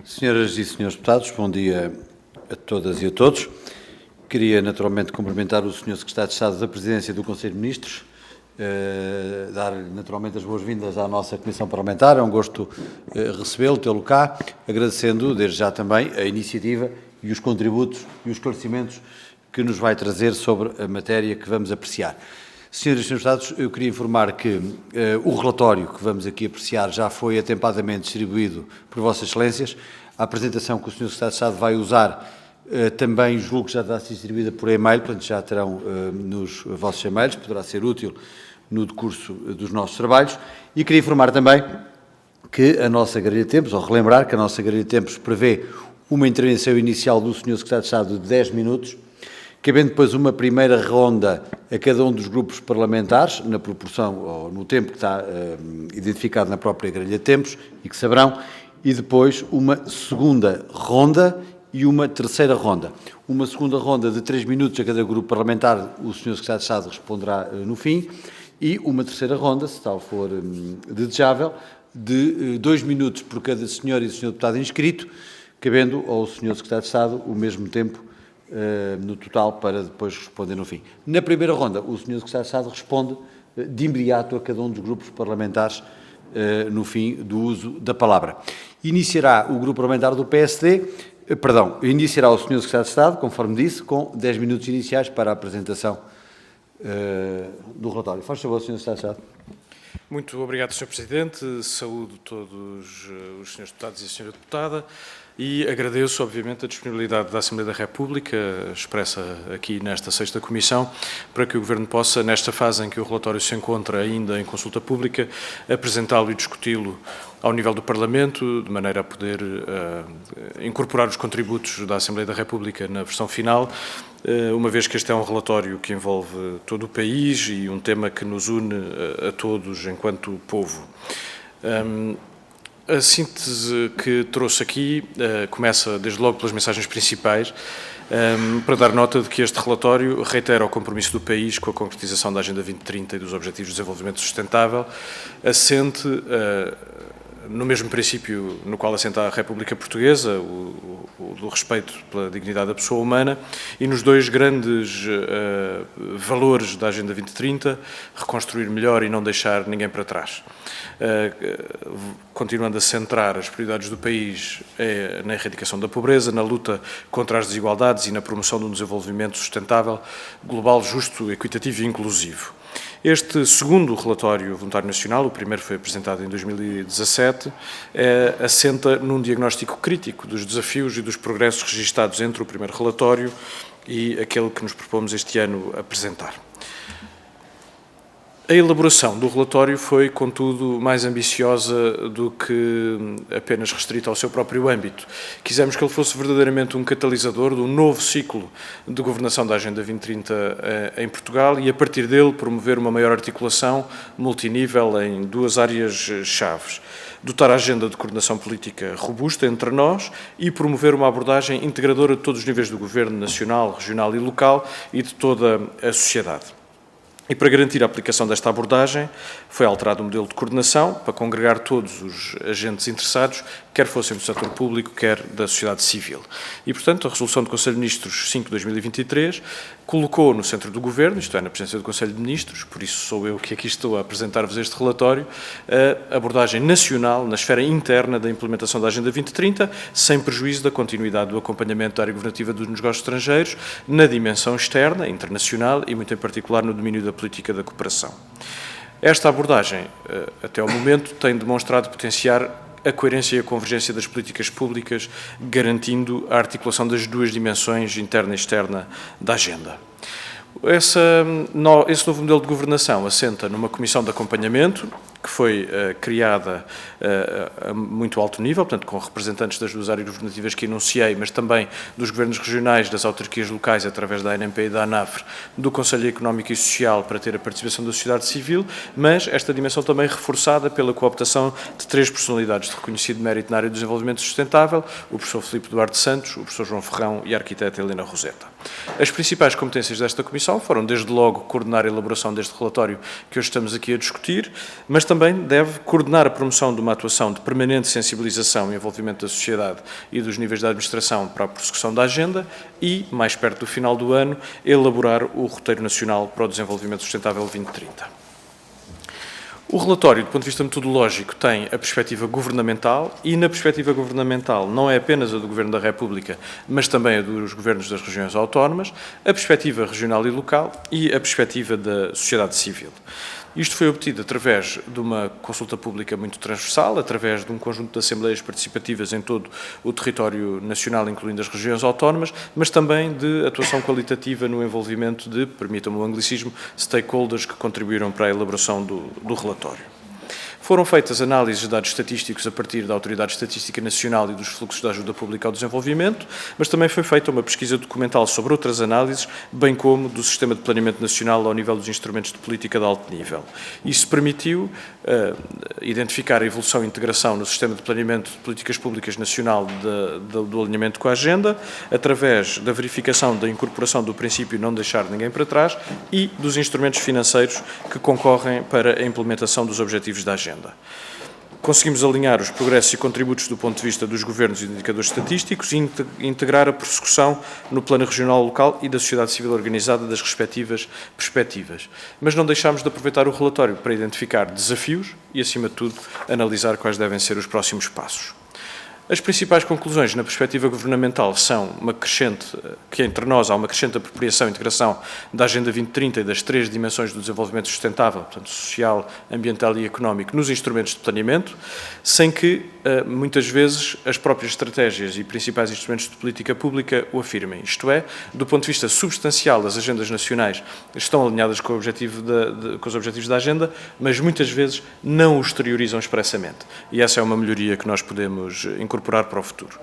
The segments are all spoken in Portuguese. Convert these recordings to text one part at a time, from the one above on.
Senhoras e senhores deputados, bom dia a todas e a todos. Queria naturalmente cumprimentar o Sr. Secretário de Estado da Presidência do Conselho de Ministros, dar naturalmente as boas-vindas à nossa Comissão Parlamentar, é um gosto recebê-lo, tê-lo cá, agradecendo desde já também a iniciativa e os contributos e os esclarecimentos que nos vai trazer sobre a matéria que vamos apreciar. Senhoras e senhores deputados, eu queria informar que o relatório que vamos aqui apreciar já foi atempadamente distribuído por Vossas Excelências. A apresentação que o Sr. Secretário de Estado vai usar também julgo que já está distribuída por e-mail, portanto já terão nos vossos e-mails, poderá ser útil no decurso dos nossos trabalhos. E queria informar também que a nossa Galeria de Tempos, ou relembrar que a nossa Galeria de Tempos prevê uma intervenção inicial do Sr. Secretário de Estado de 10 minutos, cabendo depois uma primeira ronda a cada um dos grupos parlamentares, na proporção ou no tempo que está identificado na própria grelha de tempos e que saberão, e depois uma segunda ronda e uma terceira ronda. Uma segunda ronda de 3 minutos a cada grupo parlamentar, o Sr. Secretário de Estado responderá no fim, e uma terceira ronda, se tal for desejável, de 2 minutos por cada senhor e senhor deputado inscrito, cabendo ao Sr. Secretário de Estado o mesmo tempo no total para depois responder no fim. Na primeira ronda, o Sr. Secretário de Estado responde de imediato a cada um dos grupos parlamentares no fim do uso da palavra. Iniciará o grupo parlamentar do PSD, iniciará o Sr. Secretário de Estado, conforme disse, com 10 minutos iniciais para a apresentação do relatório. Faz favor, Sr. Secretário de Estado. Muito obrigado, Sr. Presidente. Saúdo todos os senhores deputados e a senhora deputada e agradeço, obviamente, a disponibilidade da Assembleia da República, expressa aqui nesta sexta comissão, para que o Governo possa, nesta fase em que o relatório se encontra ainda em consulta pública, apresentá-lo e discuti-lo ao nível do Parlamento, de maneira a poder incorporar os contributos da Assembleia da República na versão final, uma vez que este é um relatório que envolve todo o país e um tema que nos une a todos enquanto povo. A síntese que trouxe aqui começa desde logo pelas mensagens principais, para dar nota de que este relatório reitera o compromisso do país com a concretização da Agenda 2030 e dos Objetivos de Desenvolvimento Sustentável, assente no mesmo princípio no qual assenta a República Portuguesa, o do respeito pela dignidade da pessoa humana, e nos dois grandes valores da Agenda 2030, reconstruir melhor e não deixar ninguém para trás. Continuando a centrar as prioridades do país na erradicação da pobreza, na luta contra as desigualdades e na promoção de um desenvolvimento sustentável, global, justo, equitativo e inclusivo. Este segundo relatório voluntário nacional, o primeiro foi apresentado em 2017, assenta num diagnóstico crítico dos desafios e dos progressos registados entre o primeiro relatório e aquele que nos propomos este ano apresentar. A elaboração do relatório foi, contudo, mais ambiciosa do que apenas restrita ao seu próprio âmbito. Quisemos que ele fosse verdadeiramente um catalisador de um novo ciclo de governação da Agenda 2030 em Portugal e, a partir dele, promover uma maior articulação multinível em duas áreas-chave. Dotar a agenda de coordenação política robusta entre nós e promover uma abordagem integradora de todos os níveis do governo, nacional, regional e local e de toda a sociedade. E para garantir a aplicação desta abordagem, foi alterado o modelo de coordenação para congregar todos os agentes interessados, quer fossem do setor público, quer da sociedade civil. E, portanto, a Resolução do Conselho de Ministros 5/2023 colocou no centro do Governo, isto é, na presença do Conselho de Ministros, por isso sou eu que aqui estou a apresentar-vos este relatório, a abordagem nacional na esfera interna da implementação da Agenda 2030, sem prejuízo da continuidade do acompanhamento da área governativa dos negócios estrangeiros, na dimensão externa, internacional e, muito em particular, no domínio da política da cooperação. Esta abordagem, até ao momento, tem demonstrado potenciar a coerência e a convergência das políticas públicas, garantindo a articulação das duas dimensões, interna e externa, da agenda. Esse novo modelo de governação assenta numa comissão de acompanhamento, que foi criada a muito alto nível, portanto, com representantes das duas áreas governativas que enunciei, mas também dos governos regionais, das autarquias locais, através da ANP e da ANAFRE, do Conselho Económico e Social, para ter a participação da sociedade civil, mas esta dimensão também reforçada pela cooptação de 3 personalidades de reconhecido mérito na área do desenvolvimento sustentável, o professor Filipe Duarte Santos, o professor João Ferrão e a arquiteta Helena Roseta. As principais competências desta comissão foram, desde logo, coordenar a elaboração deste relatório que hoje estamos aqui a discutir, mas também também deve coordenar a promoção de uma atuação de permanente sensibilização e envolvimento da sociedade e dos níveis da administração para a prossecução da agenda e, mais perto do final do ano, elaborar o Roteiro Nacional para o Desenvolvimento Sustentável 2030. O relatório, do ponto de vista metodológico, tem a perspectiva governamental e, na perspectiva governamental, não é apenas a do Governo da República, mas também a dos governos das regiões autónomas, a perspectiva regional e local e a perspectiva da sociedade civil. Isto foi obtido através de uma consulta pública muito transversal, através de um conjunto de assembleias participativas em todo o território nacional, incluindo as regiões autónomas, mas também de atuação qualitativa no envolvimento de, permitam-me o anglicismo, stakeholders que contribuíram para a elaboração do relatório. Foram feitas análises de dados estatísticos a partir da Autoridade Estatística Nacional e dos fluxos de ajuda pública ao desenvolvimento, mas também foi feita uma pesquisa documental sobre outras análises, bem como do Sistema de Planeamento Nacional ao nível dos instrumentos de política de alto nível. Isso permitiu identificar a evolução e integração no Sistema de Planeamento de Políticas Públicas Nacional do alinhamento com a agenda, através da verificação da incorporação do princípio não deixar ninguém para trás e dos instrumentos financeiros que concorrem para a implementação dos objetivos da agenda. Conseguimos alinhar os progressos e contributos do ponto de vista dos governos e de indicadores estatísticos e integrar a prossecução no plano regional local e da sociedade civil organizada das respectivas perspectivas. Mas não deixámos de aproveitar o relatório para identificar desafios e, acima de tudo, analisar quais devem ser os próximos passos. As principais conclusões na perspectiva governamental são que entre nós há uma crescente apropriação e integração da Agenda 2030 e das 3 dimensões do desenvolvimento sustentável, portanto, social, ambiental e económico, nos instrumentos de planeamento, sem que, muitas vezes, as próprias estratégias e principais instrumentos de política pública o afirmem. Isto é, do ponto de vista substancial, as agendas nacionais estão alinhadas com os objetivos da agenda, mas muitas vezes não os exteriorizam expressamente. E essa é uma melhoria que nós podemos incorporar para o futuro.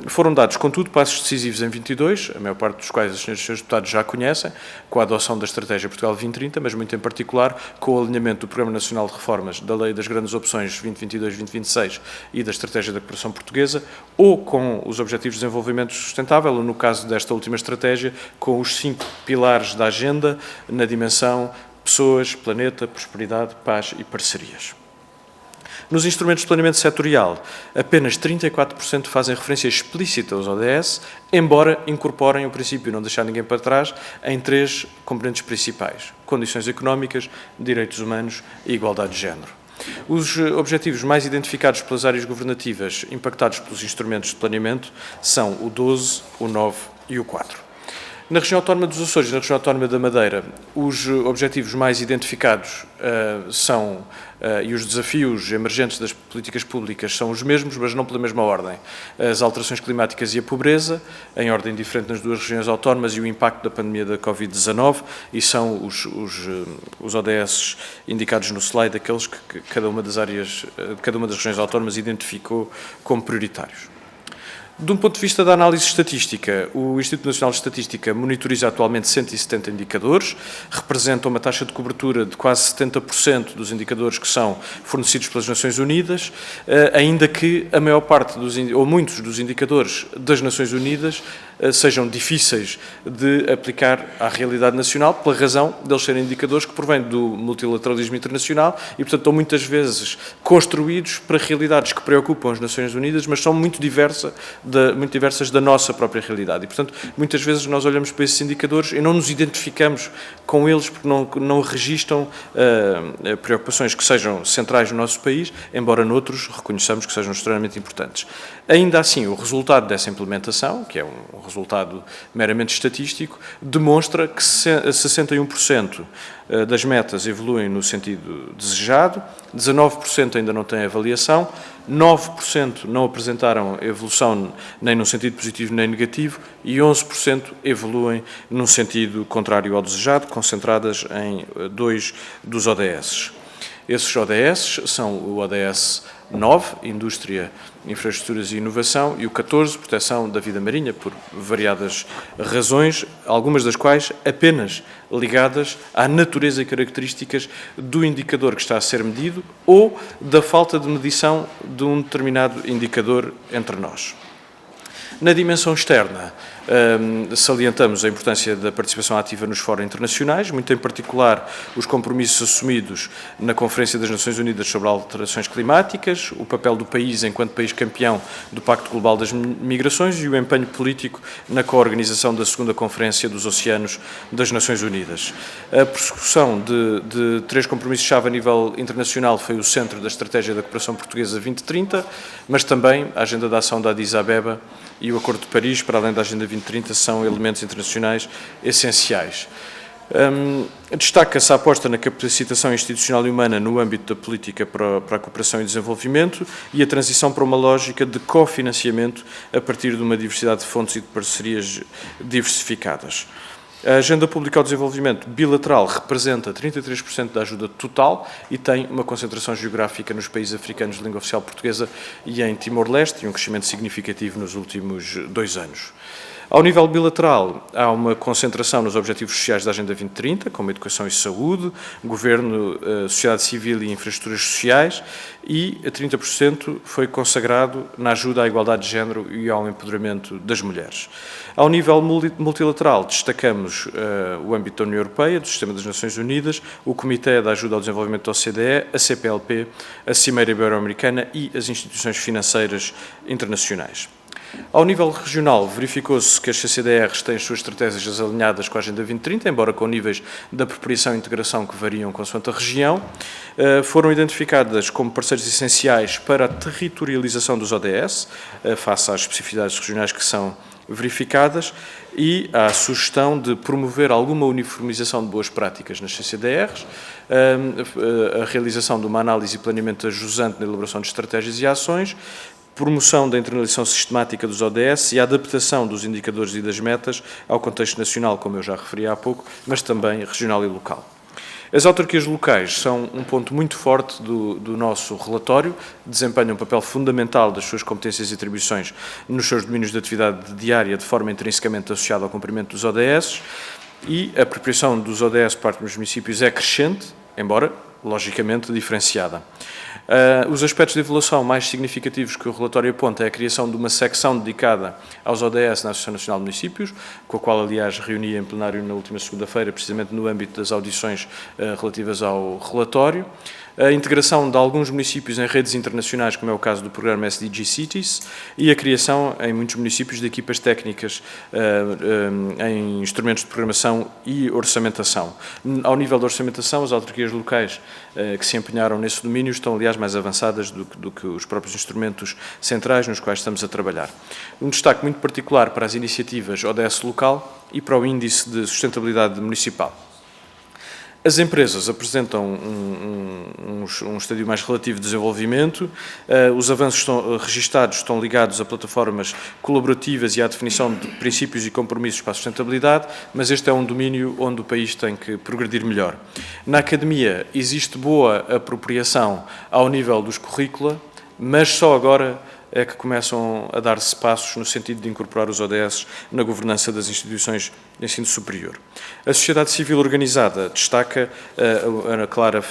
Foram dados, contudo, passos decisivos em 22, a maior parte dos quais os senhores deputados já conhecem, com a adoção da Estratégia Portugal 2030, mas muito em particular com o alinhamento do Programa Nacional de Reformas, da Lei das Grandes Opções 2022-2026 e da Estratégia da Cooperação Portuguesa, ou com os Objetivos de Desenvolvimento Sustentável, ou no caso desta última estratégia, com os 5 pilares da agenda na dimensão pessoas, planeta, prosperidade, paz e parcerias. Nos instrumentos de planeamento setorial, apenas 34% fazem referência explícita aos ODS, embora incorporem o princípio não deixar ninguém para trás em 3 componentes principais: condições económicas, direitos humanos e igualdade de género. Os objetivos mais identificados pelas áreas governativas impactados pelos instrumentos de planeamento são o 12, o 9 e o 4. Na região autónoma dos Açores e na região autónoma da Madeira, os objetivos mais identificados e os desafios emergentes das políticas públicas são os mesmos, mas não pela mesma ordem. As alterações climáticas e a pobreza, em ordem diferente nas 2 regiões autónomas, e o impacto da pandemia da Covid-19, e são os ODS indicados no slide, aqueles que cada uma das regiões autónomas identificou como prioritários. De um ponto de vista da análise estatística, o Instituto Nacional de Estatística monitoriza atualmente 170 indicadores, representam uma taxa de cobertura de quase 70% dos indicadores que são fornecidos pelas Nações Unidas, ainda que a maior parte ou muitos dos indicadores das Nações Unidas sejam difíceis de aplicar à realidade nacional, pela razão de eles serem indicadores que provêm do multilateralismo internacional e, portanto, estão muitas vezes construídos para realidades que preocupam as Nações Unidas, mas são muito diversas da nossa própria realidade. E, portanto, muitas vezes nós olhamos para esses indicadores e não nos identificamos com eles porque não registam preocupações que sejam centrais no nosso país, embora noutros reconheçamos que sejam extremamente importantes. Ainda assim, o resultado dessa implementação, que é um resultado meramente estatístico, demonstra que 61% das metas evoluem no sentido desejado, 19% ainda não têm avaliação, 9% não apresentaram evolução nem no sentido positivo nem negativo e 11% evoluem num sentido contrário ao desejado, concentradas em 2 dos ODS. Esses ODS são o ODS 9, Indústria, Infraestruturas e Inovação, e o 14, Proteção da Vida Marinha, por variadas razões, algumas das quais apenas ligadas à natureza e características do indicador que está a ser medido ou da falta de medição de um determinado indicador entre nós. Na dimensão externa, salientamos a importância da participação ativa nos fóruns internacionais, muito em particular os compromissos assumidos na Conferência das Nações Unidas sobre Alterações Climáticas, o papel do país enquanto país campeão do Pacto Global das Migrações e o empenho político na coorganização da segunda Conferência dos Oceanos das Nações Unidas. A prossecução de 3 compromissos-chave a nível internacional foi o centro da Estratégia da Cooperação Portuguesa 2030, mas também a Agenda de Ação da Addis Abeba e o Acordo de Paris, para além da Agenda 2030, são elementos internacionais essenciais. Destaca-se a aposta na capacitação institucional e humana no âmbito da política para a cooperação e desenvolvimento e a transição para uma lógica de cofinanciamento a partir de uma diversidade de fontes e de parcerias diversificadas. A Agenda Pública ao Desenvolvimento bilateral representa 33% da ajuda total e tem uma concentração geográfica nos países africanos de língua oficial portuguesa e em Timor-Leste, e um crescimento significativo nos últimos 2 anos. Ao nível bilateral, há uma concentração nos objetivos sociais da Agenda 2030, como educação e saúde, governo, sociedade civil e infraestruturas sociais, e 30% foi consagrado na ajuda à igualdade de género e ao empoderamento das mulheres. Ao nível multilateral, destacamos o âmbito da União Europeia, do Sistema das Nações Unidas, o Comitê da Ajuda ao Desenvolvimento da OCDE, a CPLP, a Cimeira Ibero-Americana e as instituições financeiras internacionais. Ao nível regional, verificou-se que as CCDRs têm as suas estratégias alinhadas com a Agenda 2030, embora com níveis de apropriação e integração que variam consoante a região. Foram identificadas como parceiros essenciais para a territorialização dos ODS, face às especificidades regionais que são verificadas, e há a sugestão de promover alguma uniformização de boas práticas nas CCDRs, a realização de uma análise e planeamento ajusante na elaboração de estratégias e ações, promoção da internalização sistemática dos ODS e a adaptação dos indicadores e das metas ao contexto nacional, como eu já referi há pouco, mas também regional e local. As autarquias locais são um ponto muito forte do nosso relatório, desempenham um papel fundamental das suas competências e atribuições nos seus domínios de atividade diária, de forma intrinsecamente associada ao cumprimento dos ODS, e a apropriação dos ODS por parte dos municípios é crescente, embora, logicamente, diferenciada. Os aspectos de evolução mais significativos que o relatório aponta é a criação de uma secção dedicada aos ODS na Associação Nacional de Municípios, com a qual, aliás, reuni em plenário na última segunda-feira, precisamente no âmbito das audições relativas ao relatório. A integração de alguns municípios em redes internacionais, como é o caso do programa SDG Cities, e a criação em muitos municípios de equipas técnicas em instrumentos de programação e orçamentação. Ao nível da orçamentação, as autarquias locais que se empenharam nesse domínio estão, aliás, mais avançadas do que os próprios instrumentos centrais nos quais estamos a trabalhar. Um destaque muito particular para as iniciativas ODS local e para o Índice de Sustentabilidade Municipal. As empresas apresentam um estadio mais relativo de desenvolvimento, os avanços registados estão ligados a plataformas colaborativas e à definição de princípios e compromissos para a sustentabilidade, mas este é um domínio onde o país tem que progredir melhor. Na academia existe boa apropriação ao nível dos currícula, mas só agora é que começam a dar-se passos no sentido de incorporar os ODS na governança das instituições de ensino superior. A sociedade civil organizada destaca, clara,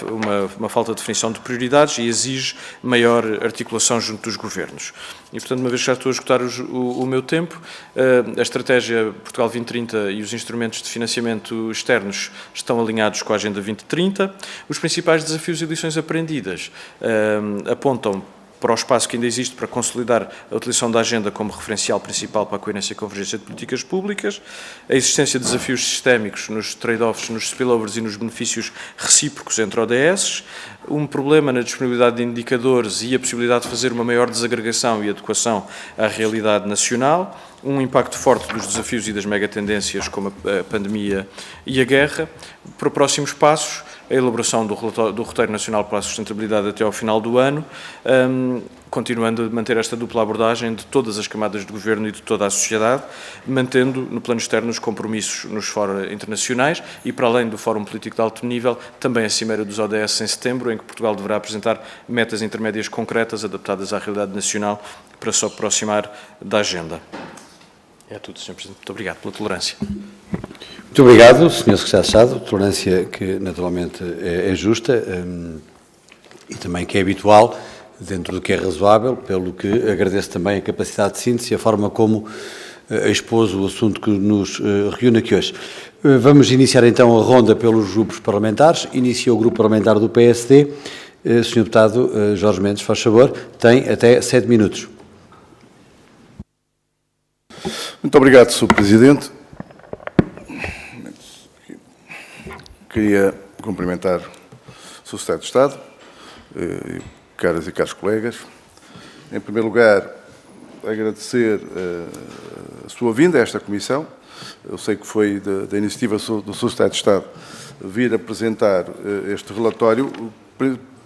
uma falta de definição de prioridades e exige maior articulação junto dos governos. E, portanto, uma vez que já estou a esgotar o meu tempo, a estratégia Portugal 2030 e os instrumentos de financiamento externos estão alinhados com a Agenda 2030. Os principais desafios e lições aprendidas apontam para o espaço que ainda existe para consolidar a utilização da agenda como referencial principal para a coerência e convergência de políticas públicas, a existência de desafios sistémicos nos trade-offs, nos spillovers e nos benefícios recíprocos entre ODS, um problema na disponibilidade de indicadores e a possibilidade de fazer uma maior desagregação e adequação à realidade nacional, um impacto forte dos desafios e das megatendências como a pandemia e a guerra. Para próximos passos, a elaboração do Roteiro Nacional para a Sustentabilidade até ao final do ano, continuando a manter esta dupla abordagem de todas as camadas de governo e de toda a sociedade, mantendo no plano externo os compromissos nos fóruns internacionais e, para além do Fórum Político de Alto Nível, também a Cimeira dos ODS em setembro, em que Portugal deverá apresentar metas intermédias concretas adaptadas à realidade nacional para se aproximar da agenda. É tudo, Sr. Presidente. Muito obrigado pela tolerância. Muito obrigado, Sr. Secretário de Estado. Tolerância que, naturalmente, é justa e também que é habitual, dentro do que é razoável, pelo que agradeço também a capacidade de síntese e a forma como expôs o assunto que nos reúne aqui hoje. Vamos iniciar então a ronda pelos grupos parlamentares. Inicia o grupo parlamentar do PSD. Sr. Deputado Jorge Mendes, faz favor, tem até 7 minutos. Muito obrigado, Sr. Presidente. Queria cumprimentar o Sr. Secretário de Estado, caras e caros colegas. Em primeiro lugar, agradecer a sua vinda a esta comissão. Eu sei que foi da iniciativa do Sr. Secretário de Estado vir apresentar este relatório.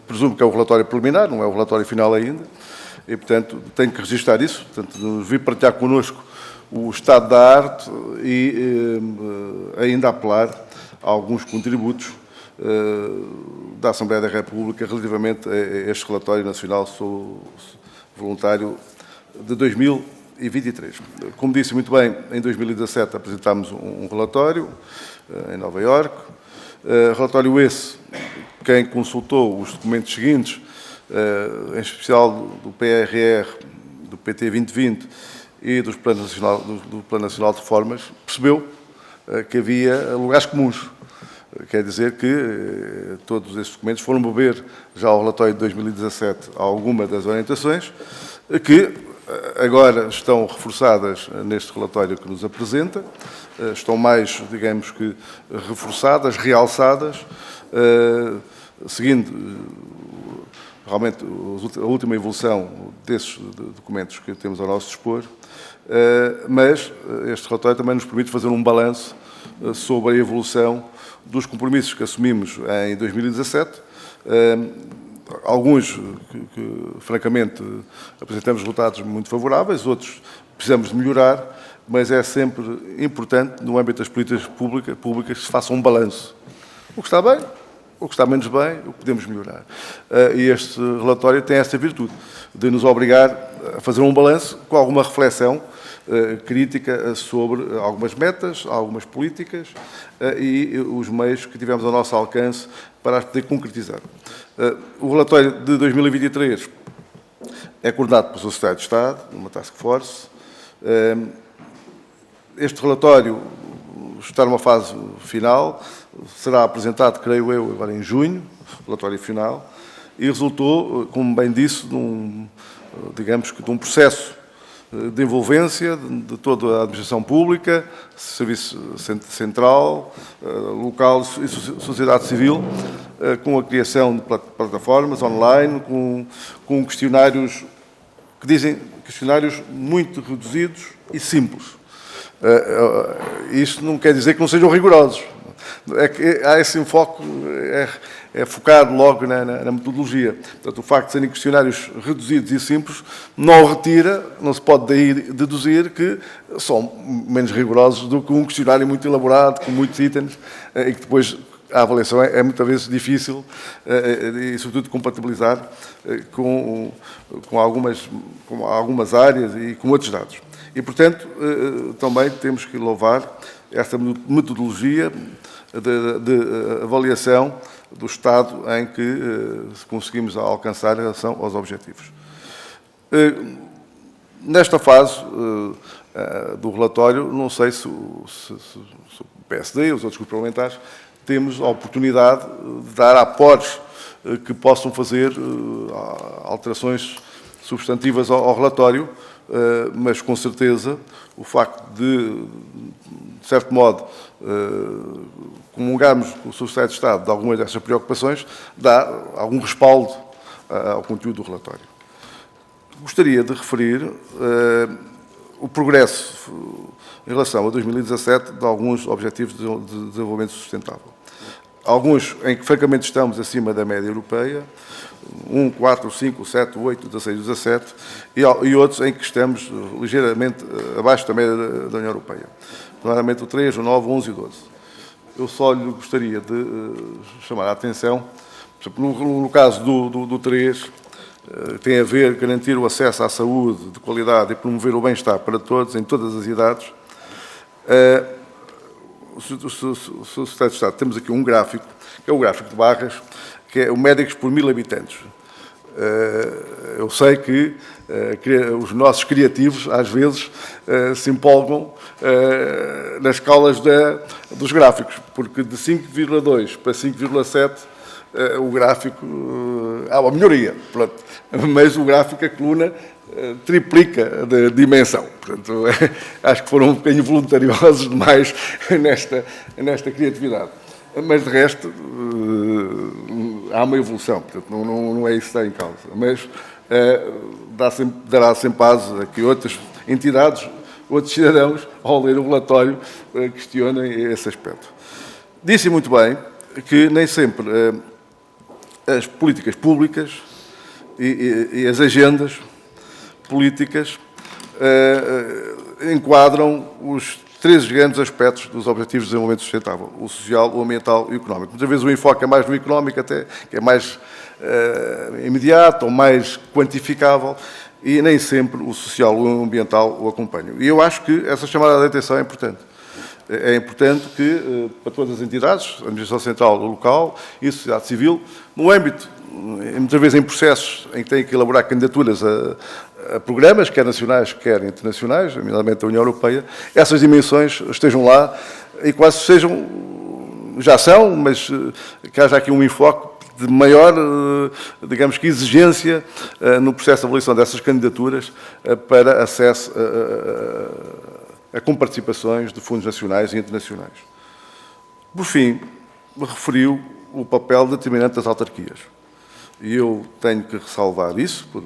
Presumo que é o relatório preliminar, não é o relatório final ainda, e, portanto, tenho que registrar isso. Portanto, vir partilhar connosco o estado da arte e ainda apelar a alguns contributos da Assembleia da República relativamente a este relatório nacional voluntário de 2023. Como disse muito bem, em 2017 apresentámos um relatório em Nova Iorque, relatório esse, quem consultou os documentos seguintes, em especial do PRR, do PT 2020 e do Plano Nacional de Reformas, percebeu que havia lugares comuns. Quer dizer que todos estes documentos foram beber já ao relatório de 2017 alguma das orientações que agora estão reforçadas neste relatório que nos apresenta, estão mais, digamos que, reforçadas, realçadas, seguindo realmente a última evolução desses documentos que temos ao nosso dispor, mas este relatório também nos permite fazer um balanço sobre a evolução dos compromissos que assumimos em 2017, alguns que francamente apresentamos resultados muito favoráveis, outros precisamos de melhorar, mas é sempre importante, no âmbito das políticas públicas, que se faça um balanço. O que está bem, o que está menos bem, o que podemos melhorar. E este relatório tem essa virtude, de nos obrigar a fazer um balanço com alguma reflexão crítica sobre algumas metas, algumas políticas e os meios que tivemos ao nosso alcance para as poder concretizar. O relatório de 2023 é coordenado pelo Sr. Secretário de Estado, numa task force. Este relatório está numa fase final, será apresentado, creio eu, agora em junho, relatório final, e resultou, como bem disse, digamos que de um processo de envolvência de toda a administração pública, serviço central, local e sociedade civil, com a criação de plataformas online, com questionários que dizem questionários muito reduzidos e simples. Isto não quer dizer que não sejam rigorosos. É que há esse enfoque, é focado logo na metodologia. Portanto, o facto de serem questionários reduzidos e simples não retira, não se pode daí deduzir que são menos rigorosos do que um questionário muito elaborado, com muitos itens, e que depois a avaliação é muitas vezes difícil e, sobretudo, compatibilizar com algumas áreas e com outros dados. E, portanto, também temos que louvar esta metodologia de avaliação do estado em que conseguimos alcançar em relação aos objetivos. Nesta fase do relatório, não sei se o PSD e os outros grupos parlamentares temos a oportunidade de dar aportes que possam fazer alterações substantivas ao relatório, mas com certeza o facto de certo modo, comungarmos com o Sr. Secretário de Estado de algumas dessas preocupações, dá algum respaldo ao conteúdo do relatório. Gostaria de referir o progresso em relação a 2017 de alguns objetivos de desenvolvimento sustentável. Alguns em que, francamente, estamos acima da média europeia, 1, 4, 5, 7, 8, 16, 17, e outros em que estamos ligeiramente abaixo da média da União Europeia. Normalmente o 3, o 9, o 11 e o 12. Eu só lhe gostaria de chamar a atenção, por exemplo, no caso do 3, tem a ver garantir o acesso à saúde de qualidade e promover o bem-estar para todos, em todas as idades. O Sr. Secretário de Estado, temos aqui um gráfico, que é o gráfico de barras, que é o médicos por 1000 habitantes. Eu sei que os nossos criativos, às vezes, se empolgam nas escalas dos gráficos, porque de 5,2 para 5,7 o gráfico há uma melhoria, pronto. Mas o gráfico, a coluna, triplica de dimensão. Portanto, acho que foram um bocadinho voluntariosos demais nesta criatividade. Mas, de resto, há uma evolução, portanto, não é isso que está em causa. Mas dará sempre base a que outras entidades, outros cidadãos, ao ler o relatório, questionem esse aspecto. Disse muito bem que nem sempre as políticas públicas e as agendas políticas enquadram os 3 grandes aspectos dos Objetivos de Desenvolvimento Sustentável: o social, o ambiental e o económico. Muitas vezes o enfoque é mais no económico, até, que é mais imediato ou mais quantificável, e nem sempre o social ou o ambiental o acompanham. E eu acho que essa chamada de atenção é importante. É importante que, para todas as entidades, a Administração Central, local e a sociedade civil, no âmbito, muitas vezes em processos em que têm que elaborar candidaturas a programas, quer nacionais, quer internacionais, nomeadamente da União Europeia, essas dimensões estejam lá e quase sejam, já são, mas que haja aqui um enfoque de maior, digamos que, exigência no processo de avaliação dessas candidaturas para acesso a comparticipações de fundos nacionais e internacionais. Por fim, referiu o papel determinante das autarquias. E eu tenho que ressalvar isso, por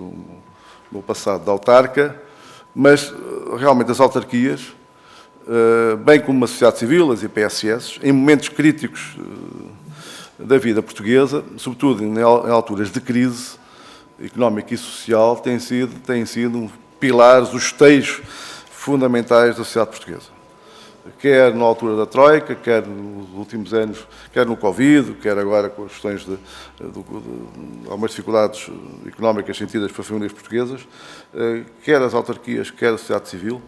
meu passado de autarca, mas realmente as autarquias, bem como a sociedade civil, as IPSS, em momentos críticos da vida portuguesa, sobretudo em alturas de crise económica e social, têm sido pilares, os esteios fundamentais da sociedade portuguesa. Quer na altura da Troika, quer nos últimos anos, quer no Covid, quer agora com as questões de algumas dificuldades económicas sentidas para famílias portuguesas, quer as autarquias, quer a sociedade civil,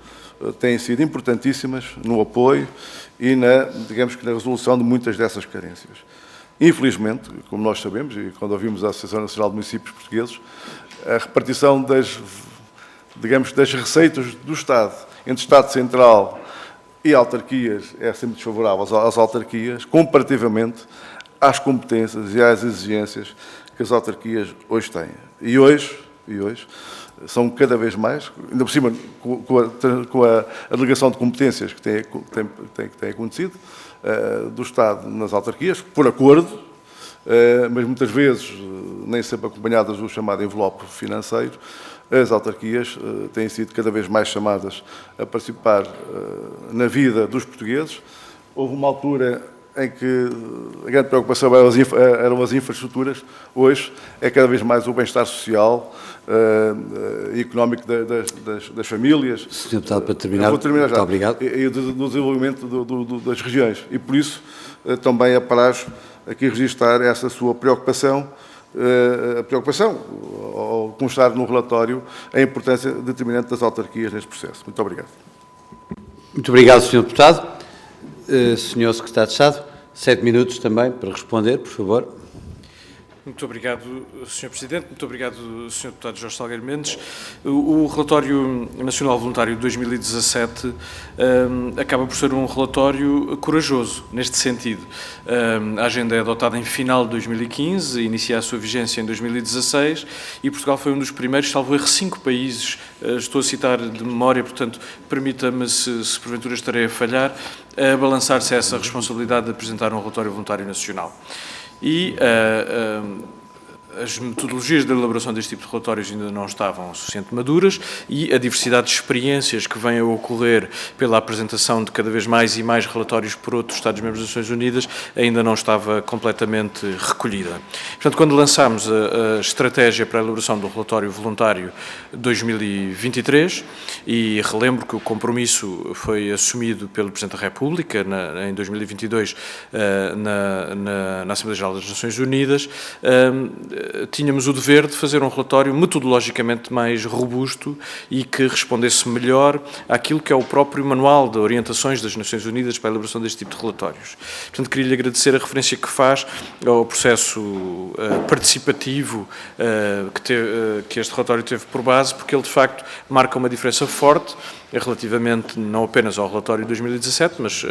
têm sido importantíssimas no apoio e digamos que na resolução de muitas dessas carências. Infelizmente, como nós sabemos, e quando ouvimos a Associação Nacional de Municípios Portugueses, a repartição das receitas do Estado entre Estado Central e autarquias é sempre desfavorável às autarquias, comparativamente às competências e às exigências que as autarquias hoje têm. E hoje são cada vez mais, ainda por cima com a delegação de competências que tem acontecido, do Estado nas autarquias, por acordo, mas muitas vezes nem sempre acompanhadas do chamado envelope financeiro. As autarquias têm sido cada vez mais chamadas a participar na vida dos portugueses. Houve uma altura em que a grande preocupação eram as infraestruturas. Hoje é cada vez mais o bem-estar social e económico das famílias. Sr. Deputado, para terminar, vou terminar já. Muito obrigado. E do desenvolvimento das regiões. E por isso também apraz aqui registrar essa sua preocupação, ao constar no relatório a importância determinante das autarquias neste processo. Muito obrigado. Muito obrigado, Sr. Deputado. Sr. Secretário de Estado, 7 minutos também para responder, por favor. Muito obrigado, Sr. Presidente. Muito obrigado, Sr. Deputado Jorge Salgueiro Mendes. O Relatório Nacional Voluntário de 2017 acaba por ser um relatório corajoso, neste sentido. A agenda é adotada em final de 2015, inicia a sua vigência em 2016 e Portugal foi um dos primeiros, salvo erro, 5 países, estou a citar de memória, portanto, permita-me, se porventura estarei a falhar, a balançar-se essa responsabilidade de apresentar um relatório voluntário nacional. E as metodologias de elaboração deste tipo de relatórios ainda não estavam suficientemente maduras e a diversidade de experiências que vem a ocorrer pela apresentação de cada vez mais e mais relatórios por outros Estados-membros das Nações Unidas ainda não estava completamente recolhida. Portanto, quando lançámos a estratégia para a elaboração do relatório voluntário 2023, e relembro que o compromisso foi assumido pelo Presidente da República em 2022 na Assembleia Geral das Nações Unidas, tínhamos o dever de fazer um relatório metodologicamente mais robusto e que respondesse melhor àquilo que é o próprio manual de orientações das Nações Unidas para a elaboração deste tipo de relatórios. Portanto, queria-lhe agradecer a referência que faz ao processo participativo que este relatório teve por base, porque ele, de facto, marca uma diferença forte relativamente não apenas ao relatório de 2017, mas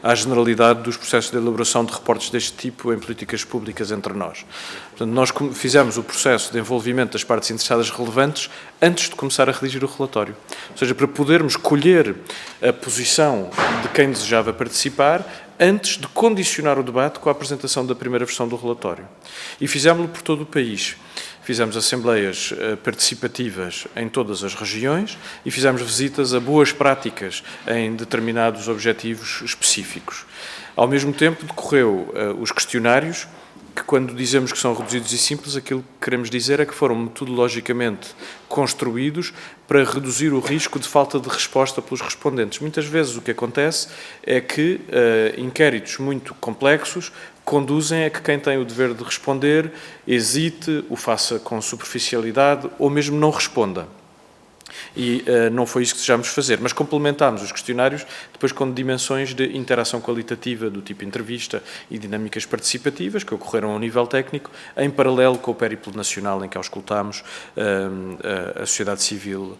à generalidade dos processos de elaboração de reportes deste tipo em políticas públicas entre nós. Portanto, nós fizemos o processo de envolvimento das partes interessadas relevantes antes de começar a redigir o relatório. Ou seja, para podermos colher a posição de quem desejava participar antes de condicionar o debate com a apresentação da primeira versão do relatório. E fizemos-lo por todo o país. Fizemos assembleias participativas em todas as regiões e fizemos visitas a boas práticas em determinados objetivos específicos. Ao mesmo tempo, decorreu os questionários, que quando dizemos que são reduzidos e simples, aquilo que queremos dizer é que foram metodologicamente construídos para reduzir o risco de falta de resposta pelos respondentes. Muitas vezes o que acontece é que inquéritos muito complexos conduzem a que quem tem o dever de responder hesite, o faça com superficialidade ou mesmo não responda. E não foi isso que desejámos fazer, mas complementámos os questionários depois com dimensões de interação qualitativa do tipo entrevista e dinâmicas participativas que ocorreram ao nível técnico, em paralelo com o périplo nacional em que auscultámos a sociedade civil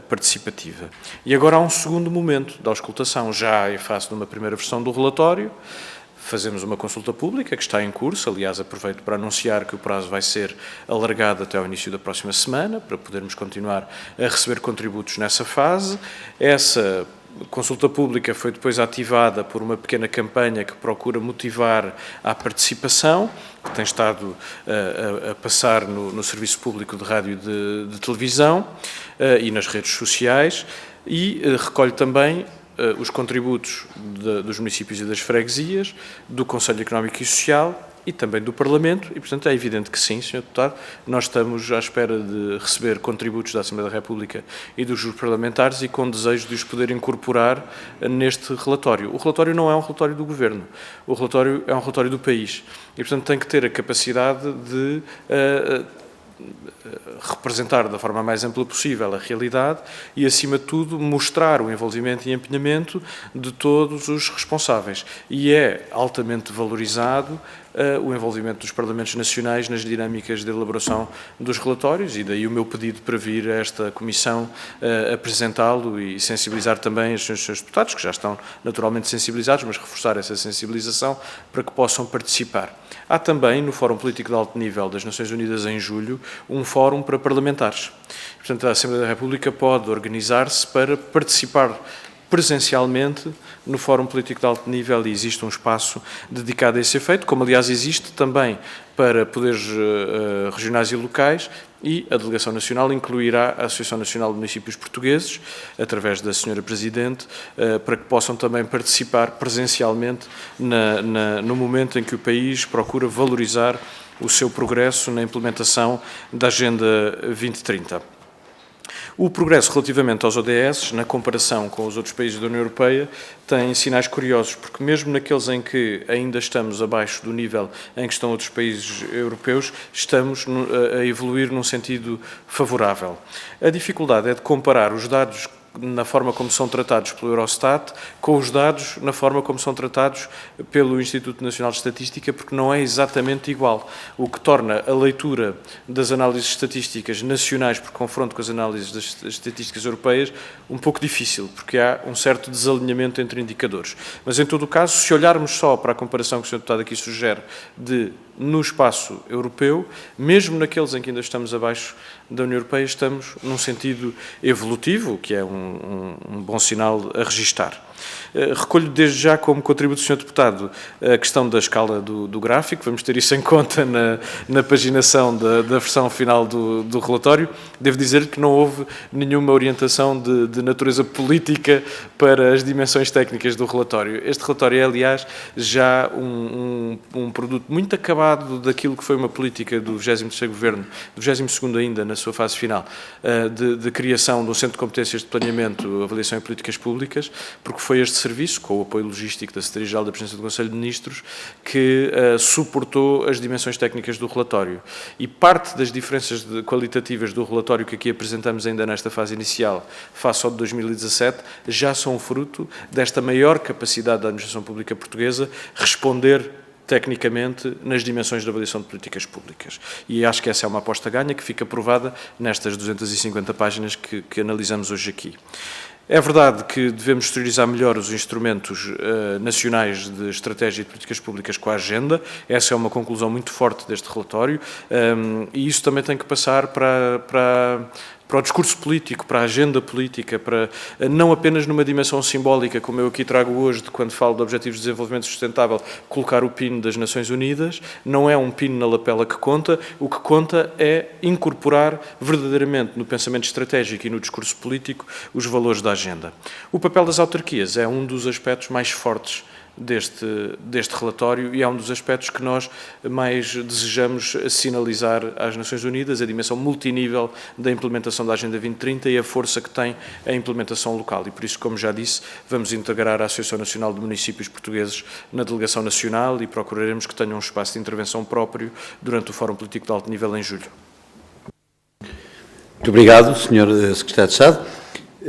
participativa. E agora há um segundo momento da auscultação, já em face de uma primeira versão do relatório. Fazemos uma consulta pública que está em curso, aliás, aproveito para anunciar que o prazo vai ser alargado até ao início da próxima semana, para podermos continuar a receber contributos nessa fase. Essa consulta pública foi depois ativada por uma pequena campanha que procura motivar a participação, que tem estado a passar no Serviço Público de Rádio e de Televisão e nas redes sociais, e recolhe também os contributos dos municípios e das freguesias, do Conselho Económico e Social e também do Parlamento, e, portanto, é evidente que sim, Sr. Deputado, nós estamos à espera de receber contributos da Assembleia da República e dos grupos parlamentares e com desejo de os poder incorporar neste relatório. O relatório não é um relatório do Governo, o relatório é um relatório do país e, portanto, tem que ter a capacidade de representar da forma mais ampla possível a realidade e, acima de tudo, mostrar o envolvimento e empenhamento de todos os responsáveis. E é altamente valorizado o envolvimento dos Parlamentos Nacionais nas dinâmicas de elaboração dos relatórios e daí o meu pedido para vir a esta Comissão apresentá-lo e sensibilizar também os senhores deputados, que já estão naturalmente sensibilizados, mas reforçar essa sensibilização para que possam participar. Há também, no Fórum Político de Alto Nível das Nações Unidas em julho, um fórum para parlamentares. Portanto, a Assembleia da República pode organizar-se para participar presencialmente no Fórum Político de Alto Nível e existe um espaço dedicado a esse efeito, como aliás existe também para poderes regionais e locais, e a Delegação Nacional incluirá a Associação Nacional de Municípios Portugueses, através da Sra. Presidente, para que possam também participar presencialmente no momento em que o país procura valorizar o seu progresso na implementação da Agenda 2030. O progresso relativamente aos ODS, na comparação com os outros países da União Europeia, tem sinais curiosos, porque mesmo naqueles em que ainda estamos abaixo do nível em que estão outros países europeus, estamos a evoluir num sentido favorável. A dificuldade é de comparar os dados na forma como são tratados pelo Eurostat, com os dados na forma como são tratados pelo Instituto Nacional de Estatística, porque não é exatamente igual, o que torna a leitura das análises estatísticas nacionais por confronto com as análises das estatísticas europeias um pouco difícil, porque há um certo desalinhamento entre indicadores. Mas, em todo o caso, se olharmos só para a comparação que o Sr. Deputado aqui sugere no espaço europeu, mesmo naqueles em que ainda estamos abaixo da União Europeia, estamos num sentido evolutivo, o que é um bom sinal a registar. Recolho desde já como contributo do Sr. Deputado a questão da escala do gráfico, vamos ter isso em conta na paginação da versão final do relatório. Devo dizer que não houve nenhuma orientação de natureza política para as dimensões técnicas do relatório. Este relatório é, aliás, já um produto muito acabado daquilo que foi uma política do 23º Governo, do 22º ainda, na sua fase final, de criação de um Centro de Competências de Planeamento, Avaliação e Políticas Públicas, porque foi este serviço, com o apoio logístico da Secretaria-Geral da Presidência do Conselho de Ministros, que suportou as dimensões técnicas do relatório. E parte das diferenças qualitativas do relatório que aqui apresentamos ainda nesta fase inicial, face ao de 2017, já são fruto desta maior capacidade da administração pública portuguesa responder tecnicamente nas dimensões da avaliação de políticas públicas. E acho que essa é uma aposta ganha que fica provada nestas 250 páginas que analisamos hoje aqui. É verdade que devemos exteriorizar melhor os instrumentos nacionais de estratégia e de políticas públicas com a agenda. Essa é uma conclusão muito forte deste relatório e isso também tem que passar para o discurso político, para a agenda política, para não apenas numa dimensão simbólica, como eu aqui trago hoje, de quando falo de Objetivos de Desenvolvimento Sustentável, colocar o PIN das Nações Unidas. Não é um PIN na lapela que conta, o que conta é incorporar verdadeiramente no pensamento estratégico e no discurso político os valores da agenda. O papel das autarquias é um dos aspectos mais fortes deste relatório e é um dos aspectos que nós mais desejamos sinalizar às Nações Unidas, a dimensão multinível da implementação da Agenda 2030 e a força que tem a implementação local. E por isso, como já disse, vamos integrar a Associação Nacional de Municípios Portugueses na Delegação Nacional e procuraremos que tenham um espaço de intervenção próprio durante o Fórum Político de Alto Nível em julho. Muito obrigado, Sr. Secretário de Estado.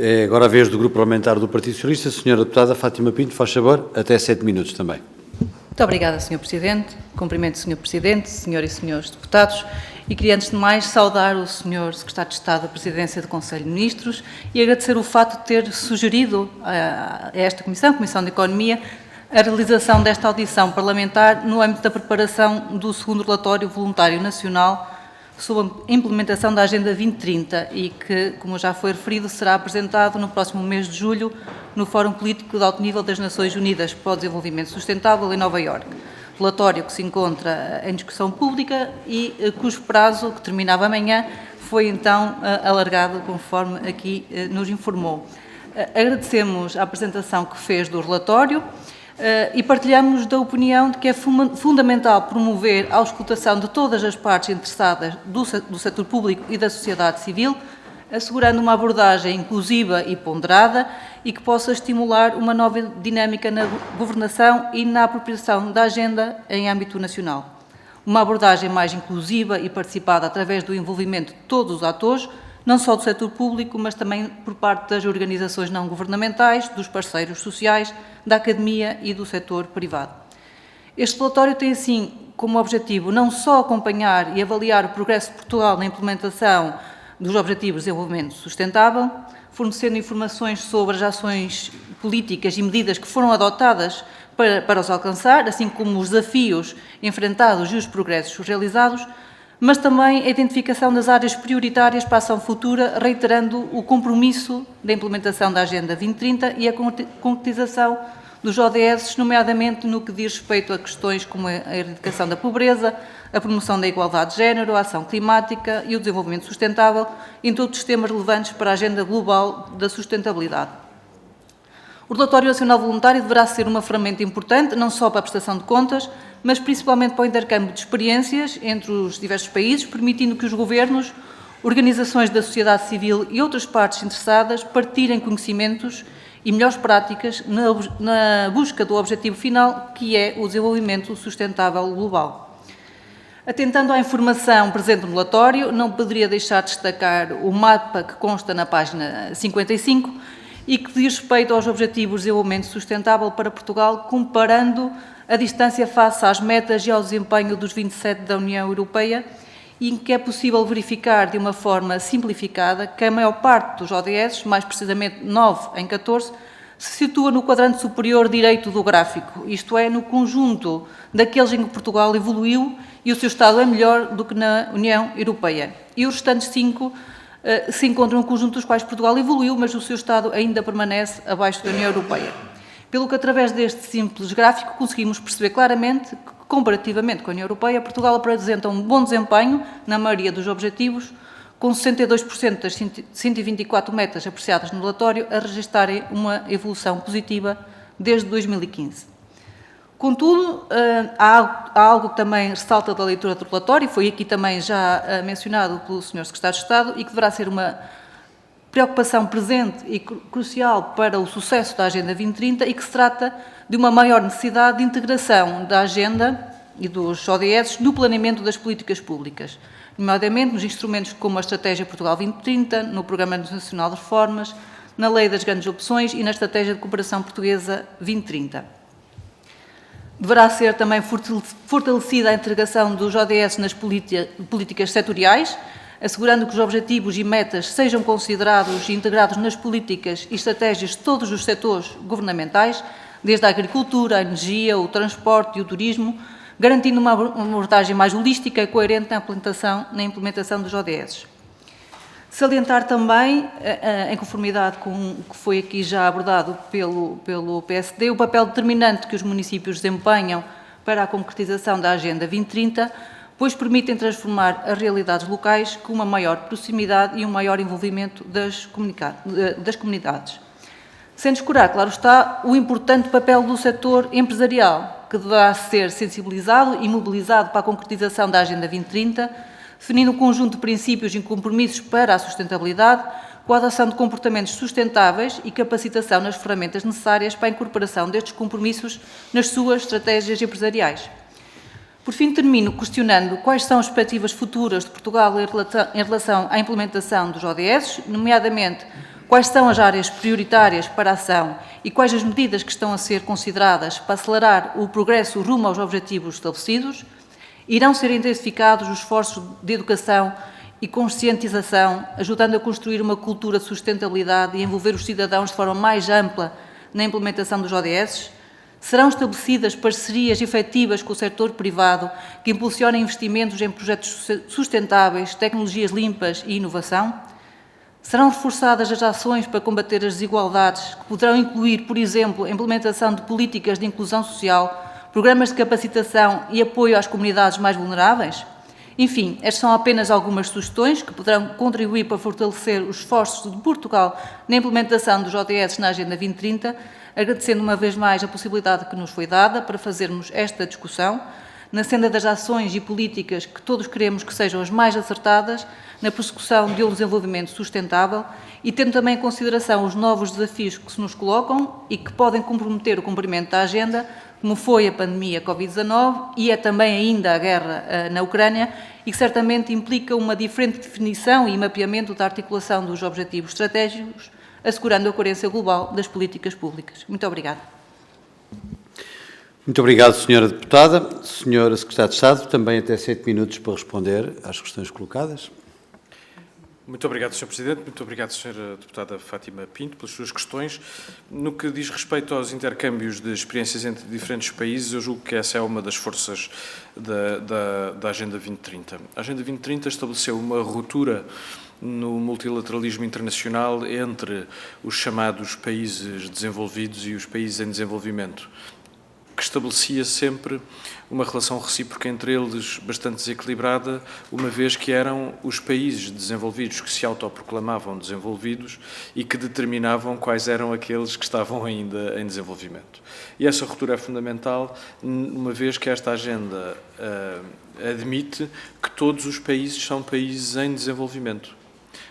É agora a vez do Grupo Parlamentar do Partido Socialista. Senhora Deputada Fátima Pinto, faz favor, até 7 minutos também. Muito obrigada, Sr. Presidente. Cumprimento o Sr. Presidente, Senhoras e Senhores Deputados, e queria, antes de mais, saudar o Sr. Secretário de Estado da Presidência do Conselho de Ministros e agradecer o facto de ter sugerido a esta Comissão de Economia, a realização desta audição parlamentar no âmbito da preparação do segundo relatório voluntário nacional sobre a implementação da Agenda 2030 e que, como já foi referido, será apresentado no próximo mês de julho no Fórum Político de Alto Nível das Nações Unidas para o Desenvolvimento Sustentável em Nova Iorque. Relatório que se encontra em discussão pública e cujo prazo, que terminava amanhã, foi então alargado, conforme aqui nos informou. Agradecemos a apresentação que fez do relatório e partilhamos da opinião de que é fundamental promover a auscultação de todas as partes interessadas do setor público e da sociedade civil, assegurando uma abordagem inclusiva e ponderada e que possa estimular uma nova dinâmica na governação e na apropriação da agenda em âmbito nacional. Uma abordagem mais inclusiva e participada através do envolvimento de todos os atores, não só do setor público, mas também por parte das organizações não governamentais, dos parceiros sociais, da academia e do setor privado. Este relatório tem, assim, como objetivo não só acompanhar e avaliar o progresso de Portugal na implementação dos Objetivos de Desenvolvimento Sustentável, fornecendo informações sobre as ações políticas e medidas que foram adotadas para os alcançar, assim como os desafios enfrentados e os progressos realizados, mas também a identificação das áreas prioritárias para a ação futura, reiterando o compromisso da implementação da Agenda 2030 e a concretização dos ODS, nomeadamente no que diz respeito a questões como a erradicação da pobreza, a promoção da igualdade de género, a ação climática e o desenvolvimento sustentável, entre outros temas relevantes para a agenda global da sustentabilidade. O Relatório Nacional Voluntário deverá ser uma ferramenta importante, não só para a prestação de contas, mas principalmente para o intercâmbio de experiências entre os diversos países, permitindo que os governos, organizações da sociedade civil e outras partes interessadas partilhem conhecimentos e melhores práticas na busca do objetivo final, que é o desenvolvimento sustentável global. Atentando à informação presente no relatório, não poderia deixar de destacar o mapa que consta na página 55 e que diz respeito aos Objetivos de Desenvolvimento Sustentável para Portugal, comparando a distância face às metas e ao desempenho dos 27 da União Europeia, e em que é possível verificar de uma forma simplificada que a maior parte dos ODS, mais precisamente 9 em 14, se situa no quadrante superior direito do gráfico, isto é, no conjunto daqueles em que Portugal evoluiu e o seu estado é melhor do que na União Europeia. E os restantes 5 se encontram no conjunto dos quais Portugal evoluiu, mas o seu estado ainda permanece abaixo da União Europeia. Pelo que, através deste simples gráfico, conseguimos perceber claramente que, comparativamente com a União Europeia, Portugal apresenta um bom desempenho na maioria dos objetivos, com 62% das 124 metas apreciadas no relatório a registarem uma evolução positiva desde 2015. Contudo, há algo que também ressalta da leitura do relatório, e foi aqui também já mencionado pelo Sr. Secretário de Estado, e que deverá ser uma preocupação presente e crucial para o sucesso da Agenda 2030 e que se trata de uma maior necessidade de integração da Agenda e dos ODS no planeamento das políticas públicas, nomeadamente nos instrumentos como a Estratégia Portugal 2030, no Programa Nacional de Reformas, na Lei das Grandes Opções e na Estratégia de Cooperação Portuguesa 2030. Deverá ser também fortalecida a integração dos ODS nas políticas setoriais, assegurando que os objetivos e metas sejam considerados e integrados nas políticas e estratégias de todos os setores governamentais, desde a agricultura, a energia, o transporte e o turismo, garantindo uma abordagem mais holística e coerente na implementação dos ODS. Salientar também, em conformidade com o que foi aqui já abordado pelo PSD, o papel determinante que os municípios desempenham para a concretização da Agenda 2030, pois permitem transformar as realidades locais com uma maior proximidade e um maior envolvimento das comunidades. Sem descurar, claro está, o importante papel do setor empresarial, que deverá ser sensibilizado e mobilizado para a concretização da Agenda 2030, definindo um conjunto de princípios e compromissos para a sustentabilidade, com a adoção de comportamentos sustentáveis e capacitação nas ferramentas necessárias para a incorporação destes compromissos nas suas estratégias empresariais. Por fim, termino questionando quais são as perspectivas futuras de Portugal em relação à implementação dos ODS, nomeadamente quais são as áreas prioritárias para a ação e quais as medidas que estão a ser consideradas para acelerar o progresso rumo aos objetivos estabelecidos. Irão ser intensificados os esforços de educação e conscientização, ajudando a construir uma cultura de sustentabilidade e envolver os cidadãos de forma mais ampla na implementação dos ODS? Serão estabelecidas parcerias efetivas com o setor privado que impulsionem investimentos em projetos sustentáveis, tecnologias limpas e inovação? Serão reforçadas as ações para combater as desigualdades, que poderão incluir, por exemplo, a implementação de políticas de inclusão social, programas de capacitação e apoio às comunidades mais vulneráveis? Enfim, estas são apenas algumas sugestões que poderão contribuir para fortalecer os esforços de Portugal na implementação dos ODS na Agenda 2030, agradecendo uma vez mais a possibilidade que nos foi dada para fazermos esta discussão, na senda das ações e políticas que todos queremos que sejam as mais acertadas, na persecução de um desenvolvimento sustentável e tendo também em consideração os novos desafios que se nos colocam e que podem comprometer o cumprimento da agenda, como foi a pandemia Covid-19 e é também ainda a guerra na Ucrânia, e que certamente implica uma diferente definição e mapeamento da articulação dos objetivos estratégicos, assegurando a coerência global das políticas públicas. Muito obrigada. Muito obrigado, Sra. Deputada. Sra. Secretária de Estado, também até 7 minutos para responder às questões colocadas. Muito obrigado, Sr. Presidente. Muito obrigado, Sra. Deputada Fátima Pinto, pelas suas questões. No que diz respeito aos intercâmbios de experiências entre diferentes países, eu julgo que essa é uma das forças da Agenda 2030. A Agenda 2030 estabeleceu uma ruptura no multilateralismo internacional entre os chamados países desenvolvidos e os países em desenvolvimento, que estabelecia sempre uma relação recíproca entre eles bastante desequilibrada, uma vez que eram os países desenvolvidos que se autoproclamavam desenvolvidos e que determinavam quais eram aqueles que estavam ainda em desenvolvimento. E essa ruptura é fundamental, uma vez que esta agenda admite que todos os países são países em desenvolvimento,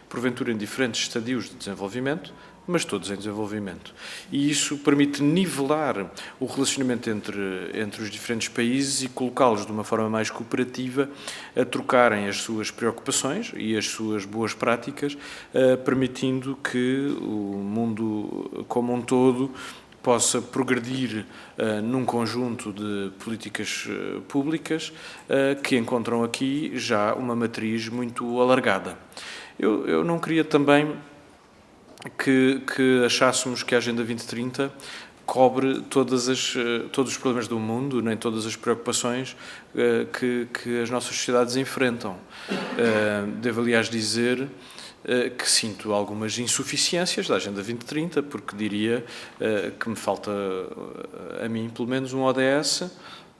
porventura em diferentes estadios de desenvolvimento, mas todos em desenvolvimento. E isso permite nivelar o relacionamento entre os diferentes países e colocá-los de uma forma mais cooperativa a trocarem as suas preocupações e as suas boas práticas, permitindo que o mundo como um todo possa progredir num conjunto de políticas públicas que encontram aqui já uma matriz muito alargada. Eu não queria também que achássemos que a Agenda 2030 cobre todos os problemas do mundo, nem todas as preocupações que as nossas sociedades enfrentam. Devo, aliás, dizer que sinto algumas insuficiências da Agenda 2030, porque diria que me falta, a mim, pelo menos um ODS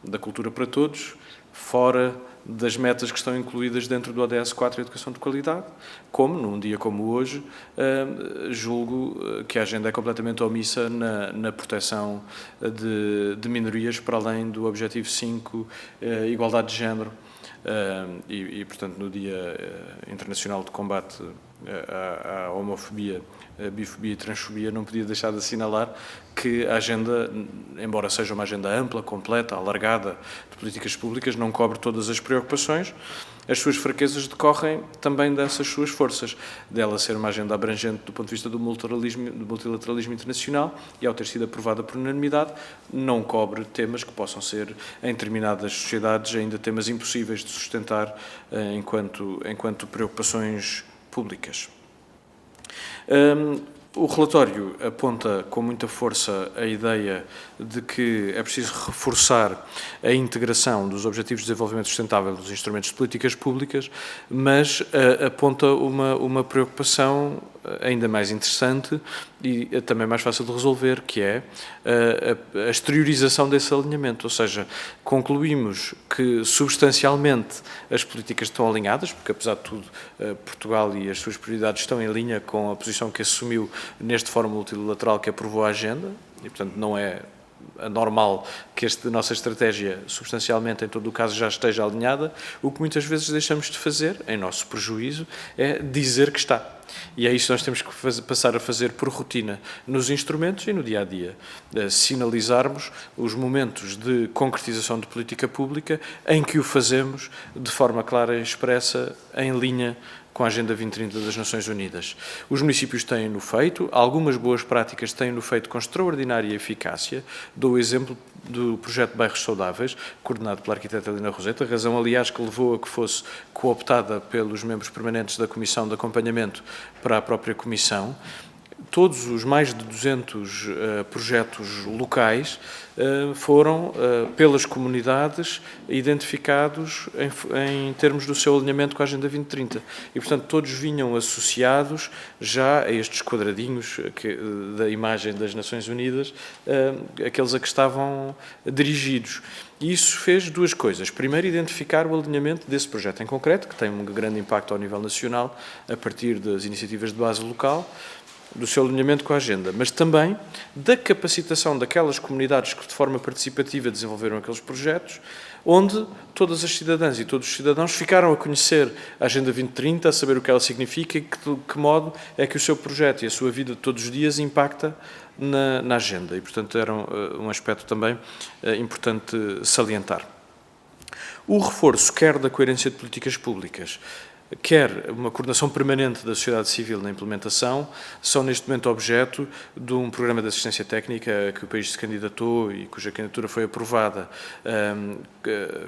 da cultura para todos, fora das metas que estão incluídas dentro do ODS 4, Educação de Qualidade, como, num dia como hoje, julgo que a agenda é completamente omissa na proteção de minorias, para além do Objetivo 5, Igualdade de Género, e, portanto, no Dia Internacional de Combate à homofobia, a bifobia e transfobia, não podia deixar de assinalar que a agenda, embora seja uma agenda ampla, completa, alargada de políticas públicas, não cobre todas as preocupações. As suas fraquezas decorrem também dessas suas forças, dela ser uma agenda abrangente do ponto de vista do multilateralismo internacional e, ao ter sido aprovada por unanimidade, não cobre temas que possam ser, em determinadas sociedades, ainda temas impossíveis de sustentar enquanto preocupações públicas. O relatório aponta com muita força a ideia de que é preciso reforçar a integração dos Objetivos de Desenvolvimento Sustentável nos instrumentos de políticas públicas, mas aponta uma preocupação ainda mais interessante e também mais fácil de resolver, que é a exteriorização desse alinhamento, ou seja, concluímos que substancialmente as políticas estão alinhadas, porque apesar de tudo Portugal e as suas prioridades estão em linha com a posição que assumiu neste fórum multilateral que aprovou a agenda, e portanto não é anormal que a nossa estratégia substancialmente, em todo o caso, já esteja alinhada. O que muitas vezes deixamos de fazer, em nosso prejuízo, é dizer que está. E é isso que nós temos que passar a fazer por rotina nos instrumentos e no dia-a-dia. Sinalizarmos os momentos de concretização de política pública em que o fazemos de forma clara e expressa, em linha com a Agenda 2030 das Nações Unidas. Os municípios têm-no feito, algumas boas práticas têm-no feito com extraordinária eficácia. Dou o exemplo do projeto Bairros Saudáveis, coordenado pela arquiteta Helena Roseta, razão, aliás, que levou a que fosse cooptada pelos membros permanentes da Comissão de Acompanhamento para a própria Comissão. Todos os mais de 200 projetos locais foram, pelas comunidades, identificados em termos do seu alinhamento com a Agenda 2030. E, portanto, todos vinham associados já a estes quadradinhos da imagem das Nações Unidas, aqueles a que estavam dirigidos. E isso fez duas coisas. Primeiro, identificar o alinhamento desse projeto em concreto, que tem um grande impacto ao nível nacional, a partir das iniciativas de base local, do seu alinhamento com a agenda, mas também da capacitação daquelas comunidades que de forma participativa desenvolveram aqueles projetos, onde todas as cidadãs e todos os cidadãos ficaram a conhecer a Agenda 2030, a saber o que ela significa e de que modo é que o seu projeto e a sua vida de todos os dias impacta na agenda. E, portanto, era um aspecto também importante salientar. O reforço, quer da coerência de políticas públicas, quer uma coordenação permanente da sociedade civil na implementação, são neste momento objeto de um programa de assistência técnica que o país se candidatou e cuja candidatura foi aprovada,